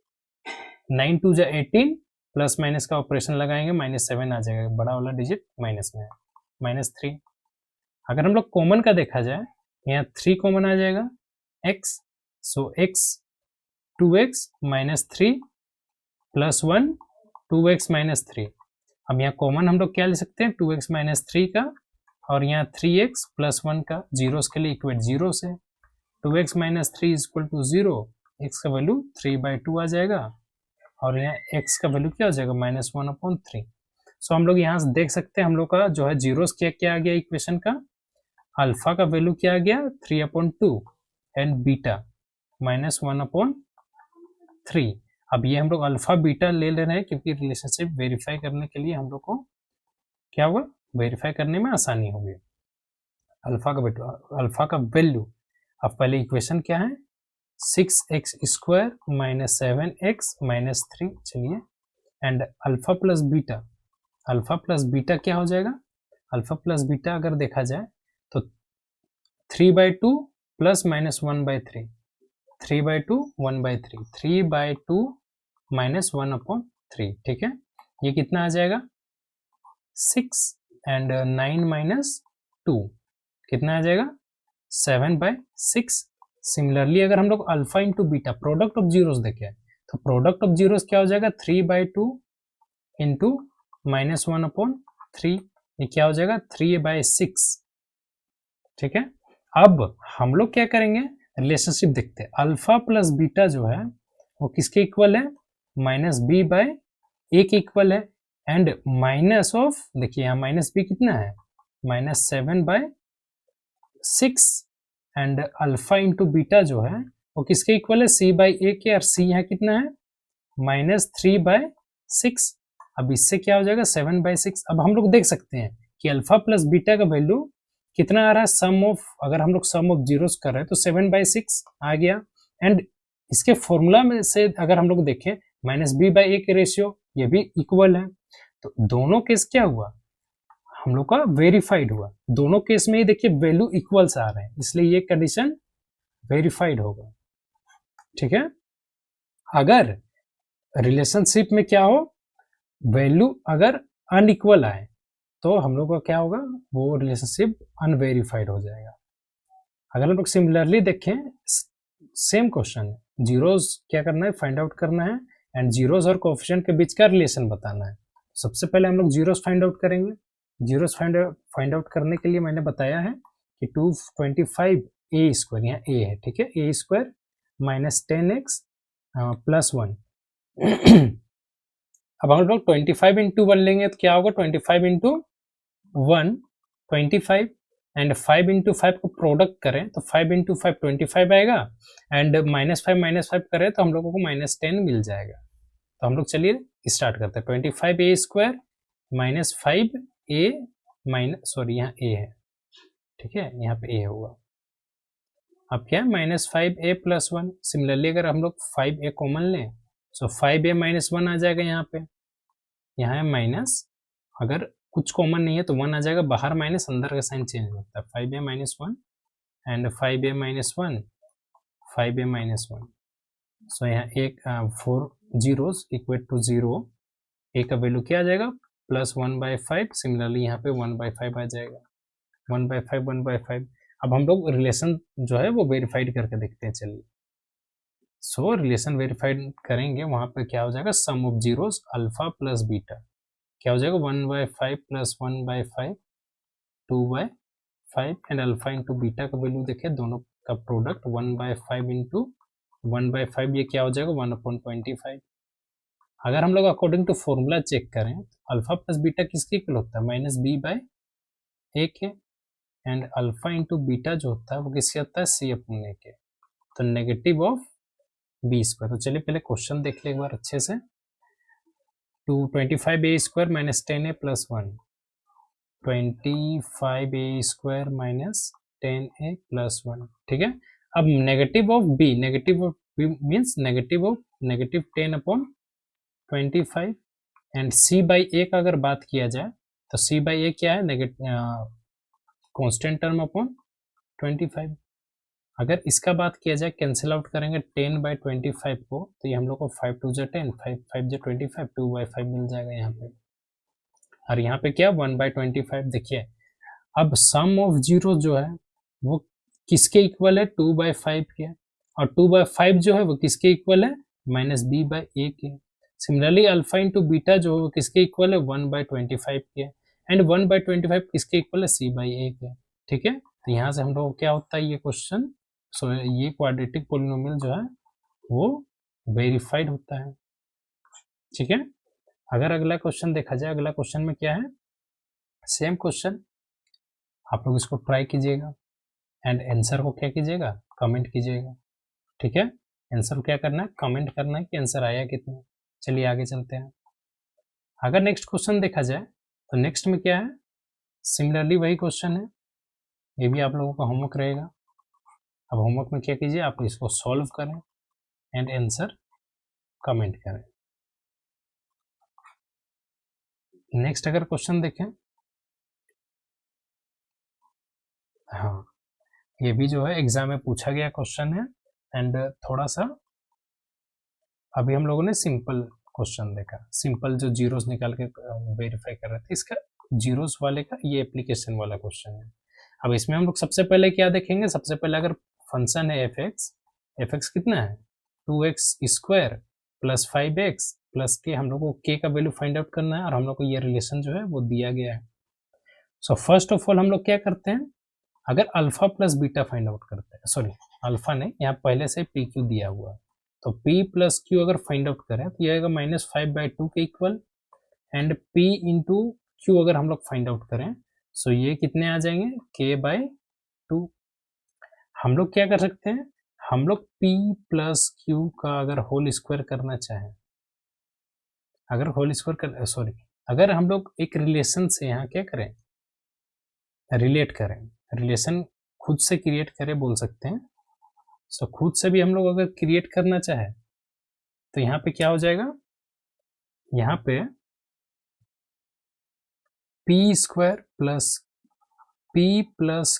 9 2 जा 18, प्लस माइनस का ऑपरेशन लगाएंगे -7 आ जाएगा, बड़ा वाला डिजिट माइनस में है -3। अगर हम लोग कॉमन का देखा जाए, यहाँ 3 कॉमन आ जाएगा x, सो x 2x minus 3 plus 1 2x minus 3। अब यहाँ कॉमन हम लोग क्या ले सकते हैं 2x माइनस 3 का, और यहाँ 3x प्लस 1 का, जीरोस के लिए इक्वेट 0 से, 2x minus 3 is equal to 0, x का वैल्यू 3/2 आ जाएगा, और यहाँ x का वैल्यू क्या हो जाएगा -1/3। सो हम लोग यहाँ से देख सकते हैं हम लोग का जो है जीरोस क्या आ गया इक्वेशन का, अल्फा का वैल्यू क्या आ गया 3/2 एंड बीटा -1/3। अब ये हम लोग अल्फा बीटा ले रहे हैं क्योंकि रिलेशनशिप वेरीफाई करने के लिए हम लोग को क्या होगा, वेरीफाई करने में आसानी होगी। अल्फा का वैल्यू, अब पहले इक्वेशन क्या है 6x square minus 7x minus 3, चलिए, एंड अल्फा प्लस बीटा क्या हो जाएगा, अल्फा प्लस बीटा अगर देखा जाए तो 3/2 प्लस -1/3, 3/2 1/3, 3/2 -1/3, ठीक है, ये कितना आ जाएगा 6 एंड 9 माइनस 2 कितना आ जाएगा 7/6। सिमिलरली अगर हम लोग alpha into beta product of zeros देखें तो प्रोडक्ट ऑफ जीरोस क्या हो जाएगा 3/2 इंटू -1/3, ये क्या हो जाएगा 3/6, ठीक है। अब हम लोग क्या करेंगे, रिलेशनशिप देखते हैं, अल्फा प्लस बीटा जो है वो किसके इक्वल है -b/a के इक्वल है, एंड माइनस ऑफ, देखिए यहाँ माइनस बी कितना है -7/6, एंड अल्फा इंटू बीटा जो है वो किसके इक्वल है c/a के, और c यहाँ कितना है -3/6। अब इससे क्या हो जाएगा 7/6। अब हम लोग देख सकते हैं कि अल्फा प्लस बीटा का वैल्यू कितना आ रहा है, सम ऑफ, अगर हम लोग सम ऑफ जीरोस कर रहे हैं तो 7/6 आ गया, एंड इसके फॉर्मूला में से अगर हम लोग देखें -b/a के रेशियो ये भी इक्वल है, तो दोनों केस क्या हुआ हम लोग का वेरीफाइड हुआ, दोनों केस में ये देखिए वैल्यू इक्वल्स आ रहे हैं, इसलिए ये कंडीशन वेरीफाइड होगा, ठीक है। अगर रिलेशनशिप में क्या हो, वैल्यू अगर अनइक्वल आए तो हम लोग का क्या होगा, वो रिलेशनशिप अनवेरीफाइड हो जाएगा। अगर हम लोग सिमिलरली देखें, सेम क्वेश्चन है, जीरोस क्या करना है फाइंड आउट करना है, एंड जीरोस और कोएफिशिएंट के बीच का रिलेशन बताना है। सबसे पहले हम लोग जीरोस फाइंड आउट करेंगे। जीरोस फाइंड आउट करने के लिए मैंने बताया है कि 225 ए स्क्वायर, यहाँ ए है, ठीक है, ए स्क्वायर माइनस 10x प्लस 1। अब हम लोग 25 इंटू 1 लेंगे तो क्या होगा, 25 इंटू 1 25, एंड 5 इंटू 5 को प्रोडक्ट करें तो 5 इंटू 5 25 आएगा, एंड -5 करें तो हम लोगों को -10 मिल जाएगा। तो हम लोग चलिए स्टार्ट करते हैं। 25 ए square minus 5 a minus, sorry यहाँ ए है, ठीक है, यहाँ पे ए होगा। अब क्या है, -5 ए प्लस 1। सिमिलरली अगर हम लोग 5 ए कॉमन लें तो 5 ए माइनस 1 आ जाएगा यहाँ पे, यहाँ है माइनस, अगर कुछ कॉमन नहीं है तो 1 आ जाएगा, बाहर माइनस अंदर का साइन चेंज होता है। 5 a minus 1 and 5 a minus 1, 5 a minus 1। So यहाँ एक 4 जीरोस इक्वल टू 0, ए का वैल्यू क्या आ जाएगा, +1/5। सिमिलरली यहाँ पे 1/5 आ जाएगा, 1/5 1/5। अब हम लोग रिलेशन जो है वो वेरीफाइड करके देखते हैं, चलिए। सो रिलेशन वेरीफाइड करेंगे, वहाँ पे क्या हो जाएगा, sum of zeros alpha plus beta क्या हो जाएगा, 1/5 plus 1/5 2/5, and alpha into beta का वैल्यू देखें, दोनों का प्रोडक्ट 1/5 इंटू 1/5, ये क्या हो जाएगा 1/25। अगर हम लोग अकॉर्डिंग टू फॉर्मूला चेक करें तो अल्फा प्लस बीटा किसके इक्वल होता है, -b/a के, एंड अल्फा इंटू बीटा जो होता है वो किसके होता है, c/a के, तो नेगेटिव ऑफ b स्क्वायर। तो चलिए पहले क्वेश्चन देख ले एक बार अच्छे से। 25 ए स्क्वायर माइनस 10 ए प्लस 1, 25 ए स्क्वायर माइनस 10 ए प्लस 1, ठीक है। अब negative of b, negative of b means negative of -10/25, and c/a का अगर बात किया जाए तो c/a क्या है, कांस्टेंट टर्म अपॉन 25। अगर इसका बात किया जाए, कैंसिल आउट करेंगे 10/25 को, तो ये हम लोग को 5 2 जा 10, 5 5 जा 25, 2/5 मिल जाएगा यहाँ पे। और यहाँ पे क्या 1/25। देखिए अब सम ऑफ जीरो जो है वो किसके इक्वल है, 2/5 के, और 2/5 जो है वो किसके इक्वल है, -b/a के। सिमिलरली अल्फा इंटू बीटा जो है वो किसके इक्वल है, 1/25 के, एंड 1/25 किसके इक्वल है, c/a के, ठीक है। तो यहाँ से हम लोग क्या होता है ये क्वेश्चन, सो ये क्वाड्रेटिक पोलिनोमियल जो है वो वेरीफाइड होता है, ठीक है। अगर अगला क्वेश्चन देखा जाए, अगला क्वेश्चन में क्या है, सेम क्वेश्चन, आप लोग इसको ट्राई कीजिएगा एंड आंसर को क्या कीजिएगा, कमेंट कीजिएगा, ठीक है। आंसर क्या करना है, कमेंट करना है कि आंसर आया कितना। चलिए आगे चलते हैं। अगर नेक्स्ट क्वेश्चन देखा जाए तो नेक्स्ट में क्या है, सिमिलरली वही क्वेश्चन है, ये भी आप लोगों का होमवर्क रहेगा। अब होमवर्क में क्या कीजिए, आप इसको सॉल्व करें एंड आंसर कमेंट करें। नेक्स्ट अगर क्वेश्चन देखें, हाँ ये भी जो है एग्जाम में पूछा गया क्वेश्चन है, एंड थोड़ा सा अभी हम लोगों ने सिंपल क्वेश्चन देखा, सिंपल जो जीरोस निकाल के वेरीफाई कर रहे थे, इसका जीरोस वाले का ये एप्लीकेशन वाला क्वेश्चन है। अब इसमें हम लोग सबसे पहले क्या देखेंगे, सबसे पहले अगर फंक्शन है एफ एक्स कितना है, 2x square plus 5x plus के, हम लोग को k का वैल्यू फाइंड आउट करना है, और हम लोग को ये रिलेशन जो है वो दिया गया है। सो फर्स्ट ऑफ ऑल हम लोग क्या करते हैं, अगर alpha plus beta find out करते हैं, सॉरी अल्फा नहीं, यहाँ पहले से पी क्यू दिया हुआ है, तो p प्लस क्यू अगर फाइंड आउट करें तो ये आएगा -5/2 के equal, and p into Q अगर हम लोग फाइंड आउट करें सो ये कितने आ जाएंगे, k/2। हम लोग क्या कर सकते हैं, हम लोग p प्लस क्यू का अगर होल स्क्वायर करना चाहें, अगर होल स्क्वायर कर, सॉरी अगर हम लोग एक रिलेशन से यहाँ क्या करें, रिलेट करें, रिलेशन खुद से क्रिएट करें बोल सकते हैं। सो खुद से भी हम लोग अगर क्रिएट करना चाहे तो यहाँ पे क्या हो जाएगा, यहाँ पे पी स्क्वायर प्लस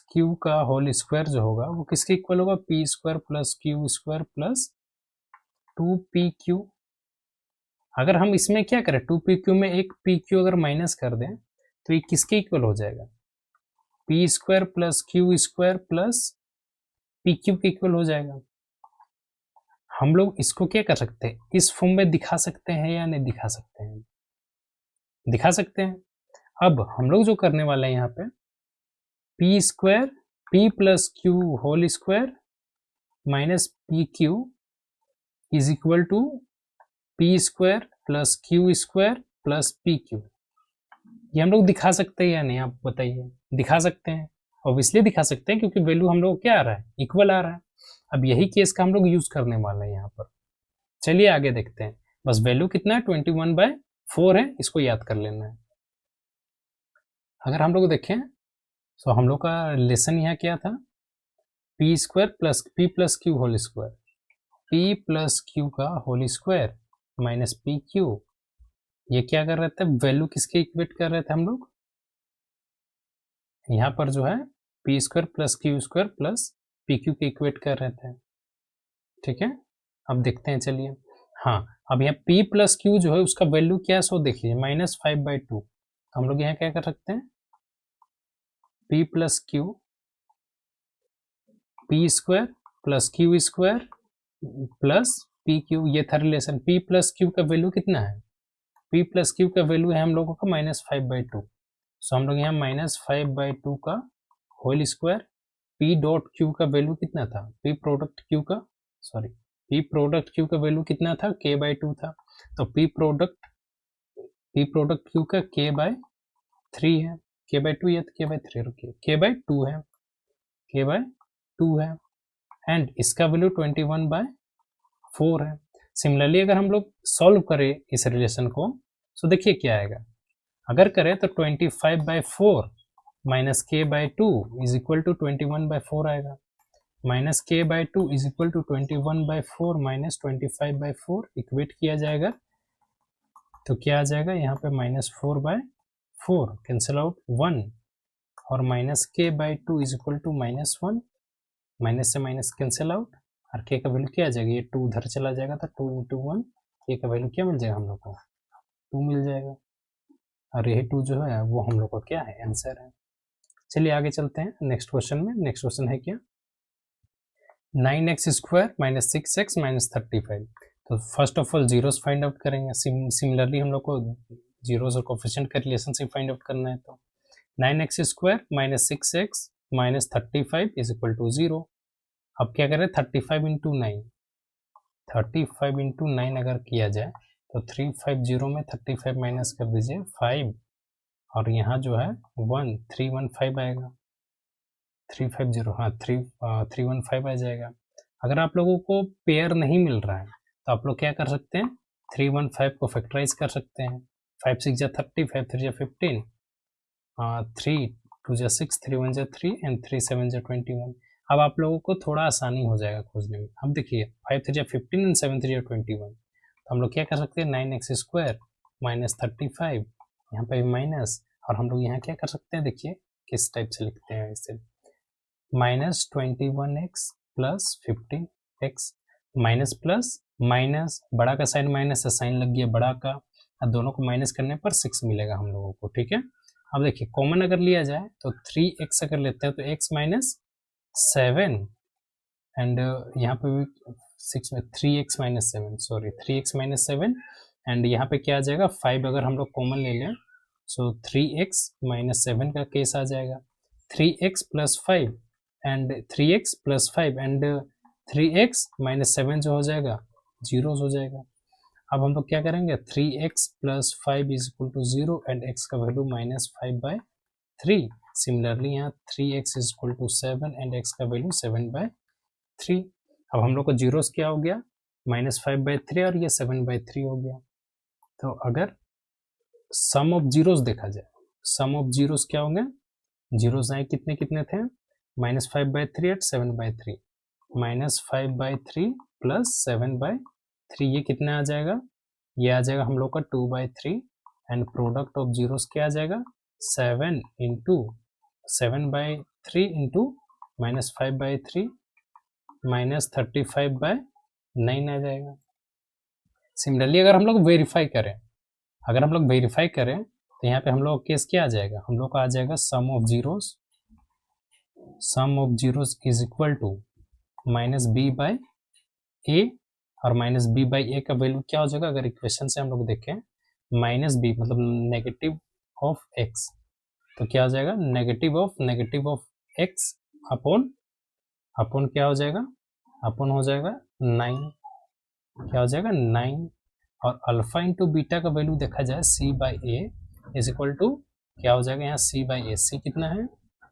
क्यू का होल स्क्वायर जो होगा वो किसके इक्वल होगा, P square plus q square plus 2pq। अगर हम इसमें क्या करें, 2pq में एक pq अगर माइनस कर दें तो ये किसके इक्वल हो जाएगा, P square plus q square plus pq के इक्वल हो जाएगा। हम लोग इसको क्या कर सकते हैं, इस फॉर्म में दिखा सकते हैं या नहीं दिखा सकते हैं, दिखा सकते हैं। अब हम लोग जो करने वाले हैं यहाँ पे p square p plus q whole square minus p q is equal to p square plus q square plus p q. ये हम लोग दिखा सकते हैं या नहीं, आप बताइए। दिखा सकते हैं, ऑब्वियसली दिखा सकते हैं, क्योंकि वैल्यू हम लोग क्या आ रहा है, इक्वल आ रहा है। अब यही केस का हम लोग यूज करने वाले हैं यहाँ पर। चलिए आगे देखते हैं। बस वैल्यू कितना है, 21/4 है, इसको याद कर लेना है। अगर हम लोग देखें तो हम लोग का लेसन यहाँ क्या था, p square plus p plus q whole square, p plus q का whole square minus p q. ये क्या कर रहे थे, वैल्यू किसके इक्वेट कर रहे थे हम लोग, यहाँ पर जो है P square plus q square plus p Q के इक्वेट कर रहे थे। ठीक है, अब देखते हैं, चलिए। हाँ, अब यहाँ p प्लस क्यू जो है उसका वैल्यू क्या है, सो देख लीजिए -5/2। तो हम लोग यहाँ क्या कर सकते हैं, p plus Q P square plus q square plus p q, ये था रिलेशन। p प्लस क्यू का वैल्यू कितना है, p प्लस क्यू का वैल्यू है हम लोगों का -5/2। सो हम लोग यहाँ -5/2 का whole square, p dot q का वैल्यू कितना था, p प्रोडक्ट क्यू का, सॉरी p प्रोडक्ट क्यू का वैल्यू कितना था, k/2 था। तो p प्रोडक्ट क्यू का k/3 है, k/2 या k/3, रुकिए, k/2 है, k/2 है। एंड इसका वैल्यू 21/4 है। सिमिलरली अगर हम लोग सॉल्व करें इस रिलेशन को, तो देखिए क्या आएगा। अगर करें तो 25/4 minus k/2 is equal to 21/4 आएगा। Minus k/2 is equal to 21/4 minus 25/4 equate किया जाएगा तो क्या आ जाएगा, यहाँ पे -4/4 कैंसिल आउट 1 और minus k/2 is equal to -1, minus से माइनस कैंसिल आउट और k का वैल्यू क्या आ जाएगा, ये 2 उधर चला जाएगा तो 2 × 1 k का वैल्यू क्या मिल जाएगा हम लोग को, 2 मिल जाएगा। और यही 2 जो है वो हम लोग का क्या है, आंसर है। चलिए आगे चलते हैं नेक्स्ट क्वेश्चन में। नेक्स्ट क्वेश्चन है क्या, 9x square minus 6x minus 35। तो first of all zeros find out करेंगे। सिमिलरली हम लोग को जीरोस और कोफिशिएंट का रिलेशनशिप फाइंड आउट करना है। तो 9x square minus 6x minus 35 is equal to 0। अब क्या करें, 35 इंटू 9, 35 इंटू 9 अगर किया जाए तो 350 में 35 माइनस कर दीजिए 5 और यहाँ जो है 315 आएगा, 350, हाँ 315 आ जाएगा। अगर आप लोगों को पेयर नहीं मिल रहा है तो आप लोग क्या कर सकते हैं, 315 को फैक्टराइज कर सकते हैं। 5 6 जा 30, 5 3 जा 15, 3 2 जा 6, 3 1 जा 3 एंड 3 7 जा 21। अब आप लोगों को थोड़ा आसानी हो जाएगा खोजने में। अब देखिए 5 3 जा 15 एंड 7 3 जा 21। तो हम लोग क्या कर सकते हैं, 9x स्क्वायर माइनस 35, यहाँ पे माइनस, और हम लोग यहाँ क्या कर सकते हैं, देखिए किस टाइप से लिखते हैं इसे, minus 21x plus 15x, minus plus minus, बड़ा का साइन माइनस से साइन लग गया बड़ा का, अब दोनों को माइनस करने पर 6 मिलेगा हम लोगों को। ठीक है, अब देखिए कॉमन अगर लिया जाए तो 3x अगर लेते हैं तो x माइनस 7 एंड यहाँ पे भी 6 में 3x minus 7, sorry 3x minus 7 and यहाँ पे क्या आ जाएगा 5 अगर हम लोग कॉमन ले लें सो 3x माइनस 7 का केस आ जाएगा, 3x plus 5 and 3x plus 5 and 3x minus 7 जो हो जाएगा जीरोस हो जाएगा। अब हम लोग क्या करेंगे, 3x plus 5 is equal to 0 and x का वैल्यू -5/3। सिमिलरली यहाँ 3x is equal to 7 and x का वैल्यू 7/3। अब हम लोग को जीरोस क्या हो गया, -5/3 और ये 7/3 हो गया। तो अगर सम ऑफ जीरोस देखा जाए, सम ऑफ जीरोस क्या होंगे, जीरोस आए कितने कितने थे, -5/3 एट 7/3, -5/3 प्लस 7/3, ये कितना आ जाएगा, ये आ जाएगा हम लोग का 2/3 एंड प्रोडक्ट ऑफ जीरोस क्या आ जाएगा, 7 इंटू 7/3 इंटू -5/3 माइनस 35/9 आ जाएगा। सिमिलरली अगर हम लोग वेरीफाई करें, अगर हम लोग वेरीफाई करें तो यहाँ पे हम लोग केस क्या आ जाएगा, हम लोग का आ जाएगा sum of zeros, sum of zeros is equal to -b/a और -b/a का वैल्यू क्या हो जाएगा, अगर इक्वेशन से हम लोग देखें माइनस बी मतलब नेगेटिव ऑफ एक्स, तो क्या हो जाएगा negative of x upon upon क्या हो जाएगा, अपॉन हो जाएगा 9, क्या हो जाएगा 9, और अल्फा इंटू बीटा का वैल्यू देखा जाए c by a is equal to क्या हो जाएगा यहाँ सी बाई ए, सी कितना है,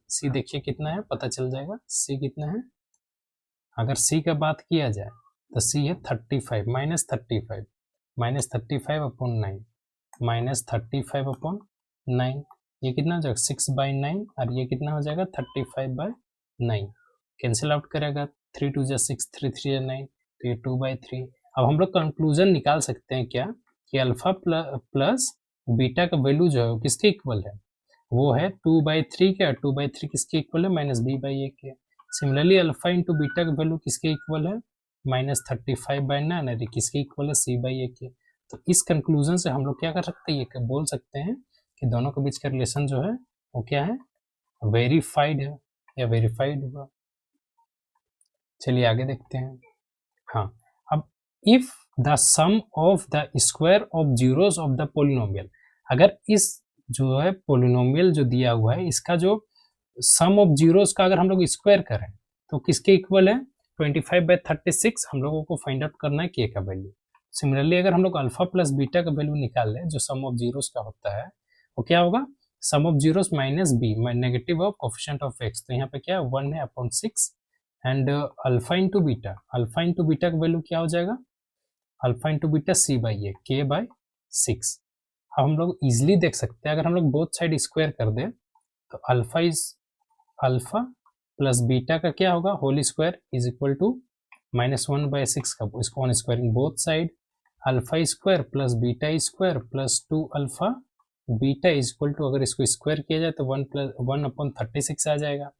सी देखिए कितना है पता चल जाएगा, सी कितना है, अगर सी का बात किया जाए तो सी है 35 माइनस 35 अपॉन 9, माइनस 35 अपॉन 9, ये कितना हो जाएगा 6/9, और ये कितना हो जाएगा 35/9, कैंसिल आउट करेगा 3 2 जा 6, 3 3 जा 9, तो ये 2/3। अब हम लोग कंक्लूजन निकाल सकते हैं क्या कि अल्फा प्लस बीटा का वैल्यू जो है वो किसके इक्वल है, वो है 2/3 के, 2/3 किसके इक्वल है माइनस बी बाई ए के। सिमिलरली अल्फा इंटू बीटा का वैल्यू किसके इक्वल है माइनस 35/9, और किसके इक्वल है सी बाई ए के। तो इस कंक्लूजन से हम लोग क्या कर सकते हैं, ये बोल सकते हैं कि दोनों के बीच का रिलेशन जो है वो क्या है वेरीफाइड है या वेरीफाइड होगा। चलिए आगे देखते हैं। हाँ, अब if the sum of the square of zeros of the polynomial, अगर इस जो है पोलिनोमियल जो दिया हुआ है इसका जो सम ऑफ जीरोस का अगर हम लोग स्क्वायर करें तो किसके इक्वल है 25/36, हम लोगों को फाइंड आउट करना है के का वैल्यू। सिमिलरली अगर हम लोग अल्फा प्लस बीटा का वैल्यू निकाल लें जो सम ऑफ जीरोस का होता है वो क्या होगा sum of zeros minus b negative of coefficient of x, तो यहाँ पे क्या 1 है upon 6, and alpha into beta का वैल्यू क्या हो जाएगा alpha into beta c by a के बाई 6। अब हम लोग इजिली देख सकते हैं अगर हम लोग बोथ साइड स्क्वायर कर दें तो अल्फा प्लस बीटा का क्या होगा whole square is equal to -1/6 का, इसको on squaring both side alpha square plus beta square plus 2 alpha beta is equal to, अगर इसको स्क्वायर किया जाए तो 1/36 आ जाएगा।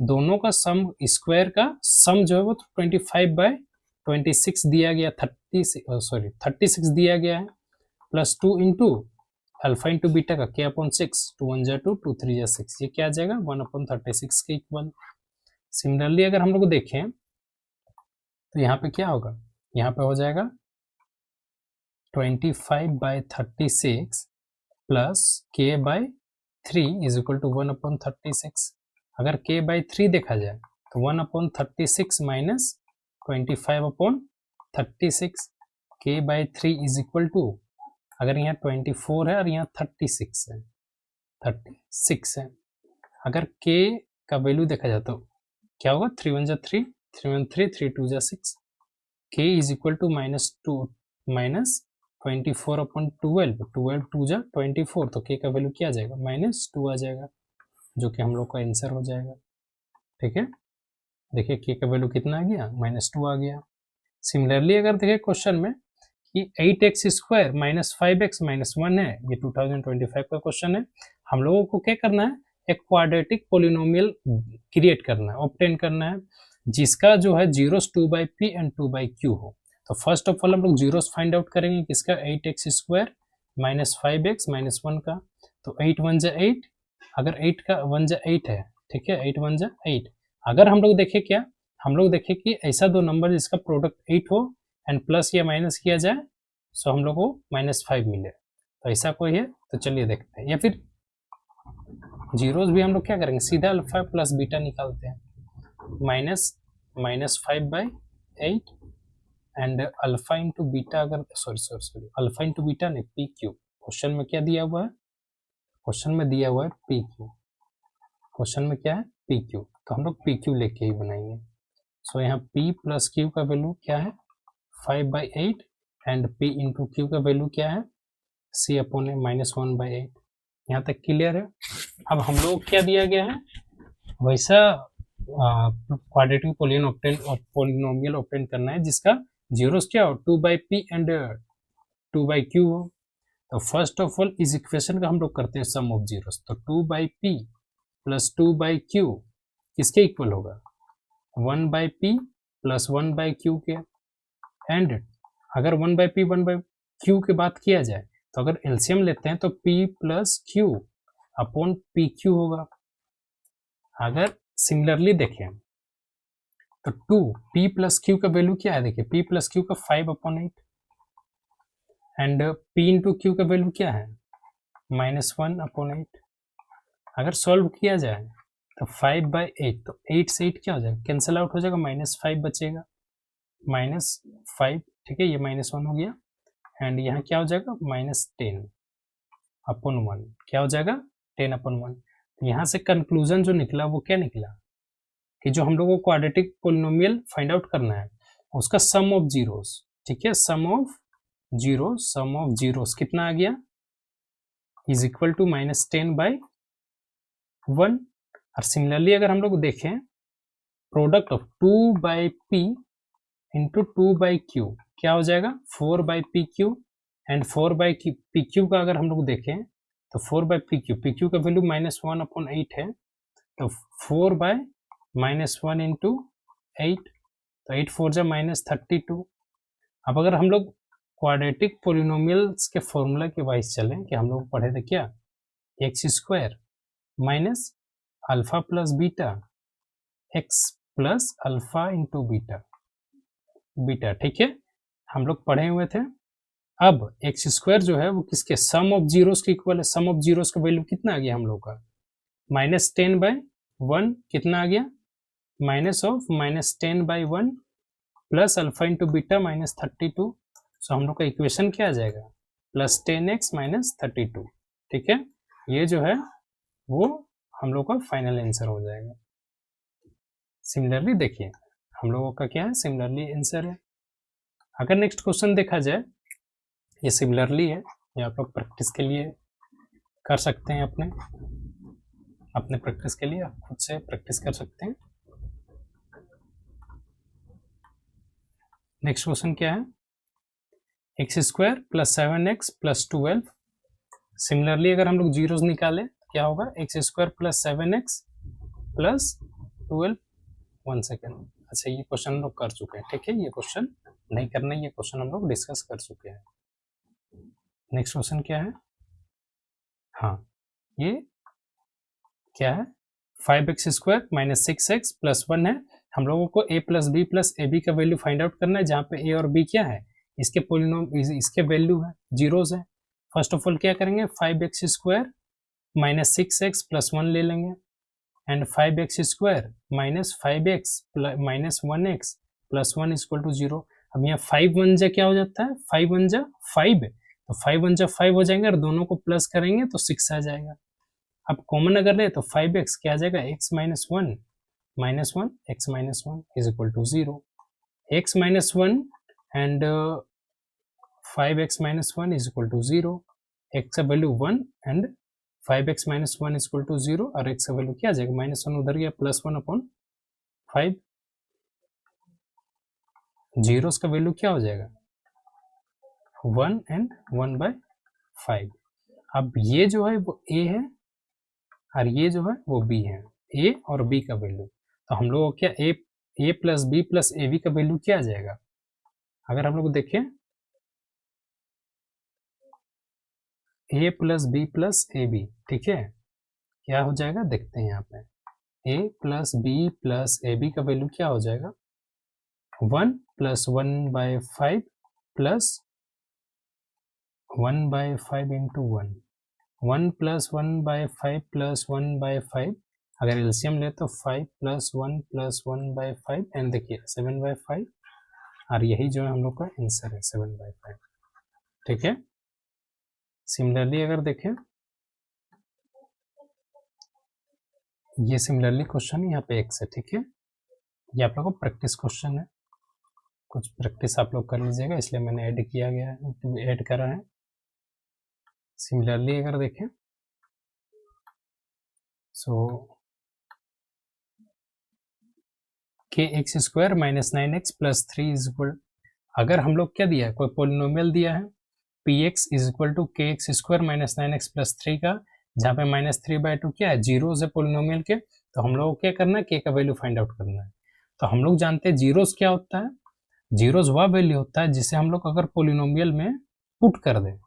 दोनों का सम स्क्वायर का सम जो है वो 25/26 दिया गया 36 दिया गया है, plus 2 into alpha into beta का के अपॉन 6, 2 1 जा 2, 2 3 जा 6, ये क्या आ जाएगा 1/36 के इक्वल। सिमिलरली अगर हम लोग देखें तो यहाँ पे क्या होगा, यहाँ पे हो जाएगा 25/36 प्लस के बाई 3 इज इक्वल टू 1/36। अगर के बाई 3 देखा जाए तो 1/36 माइनस 25/36, के बाई 3 इज इक्वल टू, अगर यहाँ 24 है और यहाँ 36 है, अगर के का वैल्यू देखा जाए तो क्या होगा 3 1 जा 3, 3 1 3, 3 2 जा 6, के इज इक्वल टू माइनस 24/12, 12 2 जा 24, तो के का वैल्यू क्या आ जाएगा -2 आ जाएगा, जो कि हम लोग का आंसर हो जाएगा। ठीक है, देखिए के का वैल्यू कितना आ गया -2 आ गया। सिमिलरली अगर देखें क्वेश्चन में कि 8x square minus 5x minus 1 है, ये 2025 का क्वेश्चन है, हम लोगों को क्या करना है एक क्वाड्रेटिक पोलिनोमियल क्रिएट करना है, ऑब्टेन करना है, जिसका जो है जीरोस 2/p एंड 2/q हो। तो फर्स्ट ऑफ ऑल हम लोग जीरोस फाइंड आउट करेंगे किसका 8x square minus 5x minus 1 का, तो 8 1 जा 8, अगर 8 का 1 जा 8 है, ठीक है 8 1 जा 8, अगर हम लोग देखें क्या हम लोग देखें कि ऐसा दो नंबर जिसका प्रोडक्ट 8 हो एंड प्लस या माइनस किया जाए सो हम लोग को -5 मिले, तो ऐसा कोई है तो चलिए देखते हैं, या फिर जीरोस भी हम लोग क्या करेंगे सीधा अल्फा प्लस बीटा निकालते हैं, -5/8 एंड अल्फा इंटू बीटा, अगर सॉरी अल्फा इंटू बीटा नहीं पी क्यू, क्वेश्चन में क्या दिया हुआ है क्वेश्चन में दिया हुआ है पी क्यू, क्वेश्चन में क्या है पी क्यू, तो हम लोग पी क्यू लेके ही बनाएंगे। सो यहाँ p प्लस क्यू का वैल्यू क्या है 5/8 एंड p इंटू क्यू का वैल्यू क्या है c अपॉन ए -1/8, यहाँ तक क्लियर है। अब हम लोग क्या दिया गया है वैसा क्वाड्रेटिक पोलिनोमियल ऑब्टेन करना है जिसका जीरोस क्या हो 2/p एंड 2/q हो। तो फर्स्ट ऑफ ऑल इस इक्वेशन का हम लोग करते हैं सम ऑफ जीरोस, तो 2/p प्लस 2/q किसके इक्वल होगा 1/p प्लस 1/q के, एंड अगर 1/p 1/q की बात किया जाए तो अगर एलसीएम लेते हैं तो p plus q upon pq होगा। अगर सिमिलरली देखें तो 2 p प्लस q का वैल्यू क्या है, देखिए p प्लस q का 5/8 एंड p इंटू क्यू का वैल्यू क्या है -1/8। अगर सॉल्व किया जाए तो 5/8, तो 8 से 8 क्या हो जाएगा, कैंसिल आउट हो जाएगा, -5 बचेगा, -5, ठीक है, ये -1 हो गया। एंड यहाँ क्या हो जाएगा -10/1, क्या हो जाएगा 10/1। तो यहाँ से कंक्लूजन जो निकला वो क्या निकला कि जो हम लोगों को क्वाड्रेटिक पोलिनोमियल फाइंड आउट करना है उसका सम ऑफ जीरोस, ठीक है, सम ऑफ जीरोस कितना आ गया, इज इक्वल टू -10/1। और सिमिलरली अगर हम लोग देखें product of 2/p into 2/q क्या हो जाएगा 4/pq, एंड 4/pq का अगर हम लोग देखें तो 4/pq का वैल्यू -1/8 है, तो 4/-1 इंटू 8, तो 8 4 जा -32। अब अगर हम लोग क्वाड्रेटिक पोलिनोमियल्स के फॉर्मूला के वाइज चलें कि हम लोग पढ़े थे क्या, x² minus alpha plus beta x plus alpha into beta, ठीक है, हम लोग पढ़े हुए थे। अब x² जो है वो किसके सम ऑफ जीरोस के इक्वल है, सम ऑफ जीरोस का वैल्यू कितना आ गया हम लोग का -10/1 कितना आ गया -10/1 प्लस अल्फा इंटू बीटा -32। सो हम लोग का इक्वेशन क्या आ जाएगा +10x -32, ठीक है, ये जो है वो हम लोग का फाइनल आंसर हो जाएगा। सिमिलरली देखिए हम लोगों का क्या है, सिमिलरली आंसर है। अगर नेक्स्ट क्वेश्चन देखा जाए, ये सिमिलरली है, ये आप लोग प्रैक्टिस के लिए कर सकते हैं, अपने प्रैक्टिस के लिए आप खुद से प्रैक्टिस कर सकते हैं। नेक्स्ट क्वेश्चन क्या है, x² + 7x + 12। सिमिलरली अगर हम लोग जीरोस निकालें क्या होगा x² + 7x + 12। 1 सेकेंड, अच्छा ये क्वेश्चन हम लोग कर चुके हैं, ठीक है, ये क्वेश्चन नहीं करना, ये क्वेश्चन हम लोग डिस्कस कर चुके हैं। नेक्स्ट क्वेश्चन क्या है, हाँ ये क्या है 5x² - 6x + 1 है। हम लोगों को a + b + ab का वैल्यू फाइंड आउट करना है, जहाँ पे a और b क्या है, इसके इसके वैल्यू है, जीरोस है। फर्स्ट ऑफ ऑल क्या करेंगे 5x² - 6x + 1 ले लेंगे, एंड 5x² - 5x - 1x + 1 = 0। अब यहाँ 5 1 जा क्या हो जाता है 5 1 जा 5, तो 5 1 जा 5 हो जाएंगे, और दोनों को प्लस करेंगे तो 6 आ जाएगा। अब कॉमन अगर ले तो 5x क्या आ जाएगा x - 1 -1 x - 1 = 0, x - 1 and 5x - 1 = 0, x का वैल्यू 1 एंड 5x - 1 = 0, और x का वैल्यू क्या आ जाएगा -1 उधर गया, +1/5, जीरोस का वैल्यू क्या हो जाएगा 1 एंड 1/5। अब ये जो है वो a है और ये जो है वो b है, a और b का वैल्यू, तो हम लोग क्या a + b + ab का वैल्यू क्या आ जाएगा, अगर हम लोग देखें a + b + ab, ठीक है, क्या हो जाएगा देखते हैं यहाँ पे a + b + ab का वैल्यू क्या हो जाएगा 1 + 1/5 + 1/5 इंटू 1, 1 + 1/5 + 1/5, अगर एलसीएम ले तो 5 + 1 + 1/5, एंड देखिए 7/5, और यही जो है हम लोग का आंसर है 7/5, ठीक है। सिमिलरली अगर देखें ये सिमिलरली क्वेश्चन यहाँ पे x है, ठीक है, ये आप लोगों को प्रैक्टिस क्वेश्चन है, कुछ प्रैक्टिस आप लोग कर लीजिएगा, इसलिए मैंने ऐड किया गया है, ऐड करा है। सिमिलरली अगर देखें सो kx² - 9x + 3 = अगर हम लोग क्या दिया है कोई पोलिनोमियल दिया है px = kx² - 9x + 3 का, जहाँ पे -3/2 क्या है जीरोस है पोलिनोमियल के, तो हम लोग को क्या करना है k का वैल्यू फाइंड आउट करना है। तो हम लोग जानते हैं जीरोस क्या होता है, जीरोस वह वैल्यू होता है जिसे हम लोग अगर पोलिनोमियल में पुट कर दें,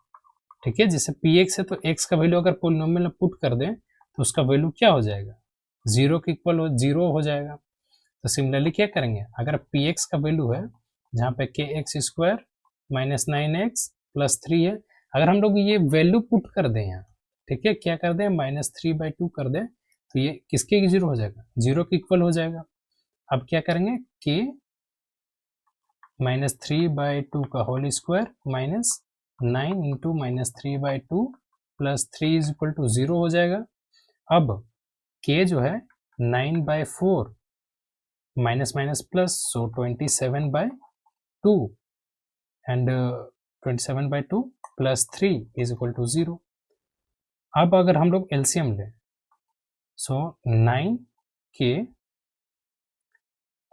ठीक है, जैसे px है तो x का वैल्यू अगर पोलिनोमियल में पुट कर दें तो उसका वैल्यू क्या हो जाएगा जीरो के इक्वल हो, जीरो हो जाएगा। तो सिमिलरली क्या करेंगे अगर px का वैल्यू है जहाँ पे kx² - 9x प्लस 3 है। अगर हम लोग ये वैल्यू पुट कर दें यहाँ, ठीक है, क्या कर दें, -3/2 कर दें, तो ये किसके जीरो हो जाएगा, जीरो के इक्वल हो जाएगा। अब क्या करेंगे, k -3/2 का whole square -9 into -3/2 plus 3 is equal to 0 हो जाएगा। अब k जो है 9/4 minus minus plus, so 27/2 and 27/2 plus 3 is equal to 0। अब अगर हम लोग एलसीएम लें, सो 9k,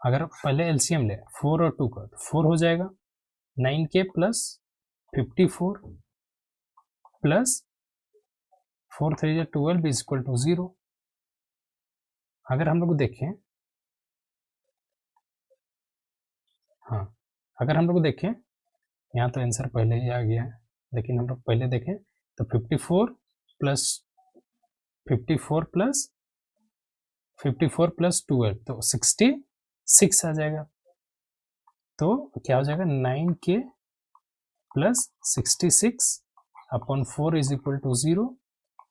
अगर पहले एलसीएम लें 4 और 2 का, तो 4 हो जाएगा, 9k plus 54 plus 4 3 12 is equal to 0। अगर हम लोग देखें, हाँ, अगर हम लोग देखें, यहाँ तो आंसर पहले ही आ गया है, लेकिन हम लोग पहले देखें तो 54 प्लस 12 तो 66 आ जाएगा। तो क्या हो जाएगा, 9k plus 66 upon 4 is equal to 0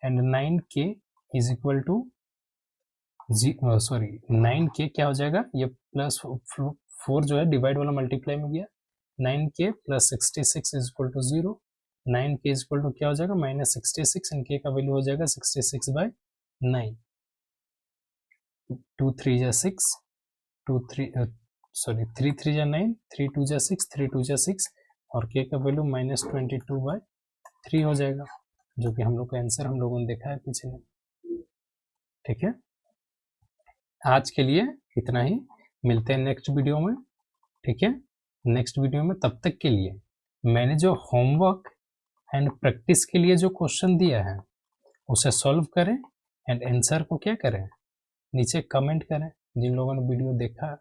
and 9k is equal to 9k क्या हो जाएगा, ये प्लस 4 जो है डिवाइड वाला मल्टीप्लाई में गया, 9k plus 66 is equal to 0, 9k is equal to क्या हो जाएगा, -66 एंड k का वैल्यू हो जाएगा 66/9, 2 3 जा 6, 3 3 जा 9, 3 2 जा 6, 3 2 जा 6 और k का वैल्यू -22/3 हो जाएगा, जो कि हम लोग का आंसर हम लोगों ने देखा है पीछे में। ठीक है, आज के लिए इतना ही, मिलते हैं नेक्स्ट वीडियो में। ठीक है, नेक्स्ट वीडियो में, तब तक के लिए मैंने जो होमवर्क एंड प्रैक्टिस के लिए जो क्वेश्चन दिया है उसे सॉल्व करें एंड आंसर को क्या करें, नीचे कमेंट करें जिन लोगों ने वीडियो देखा।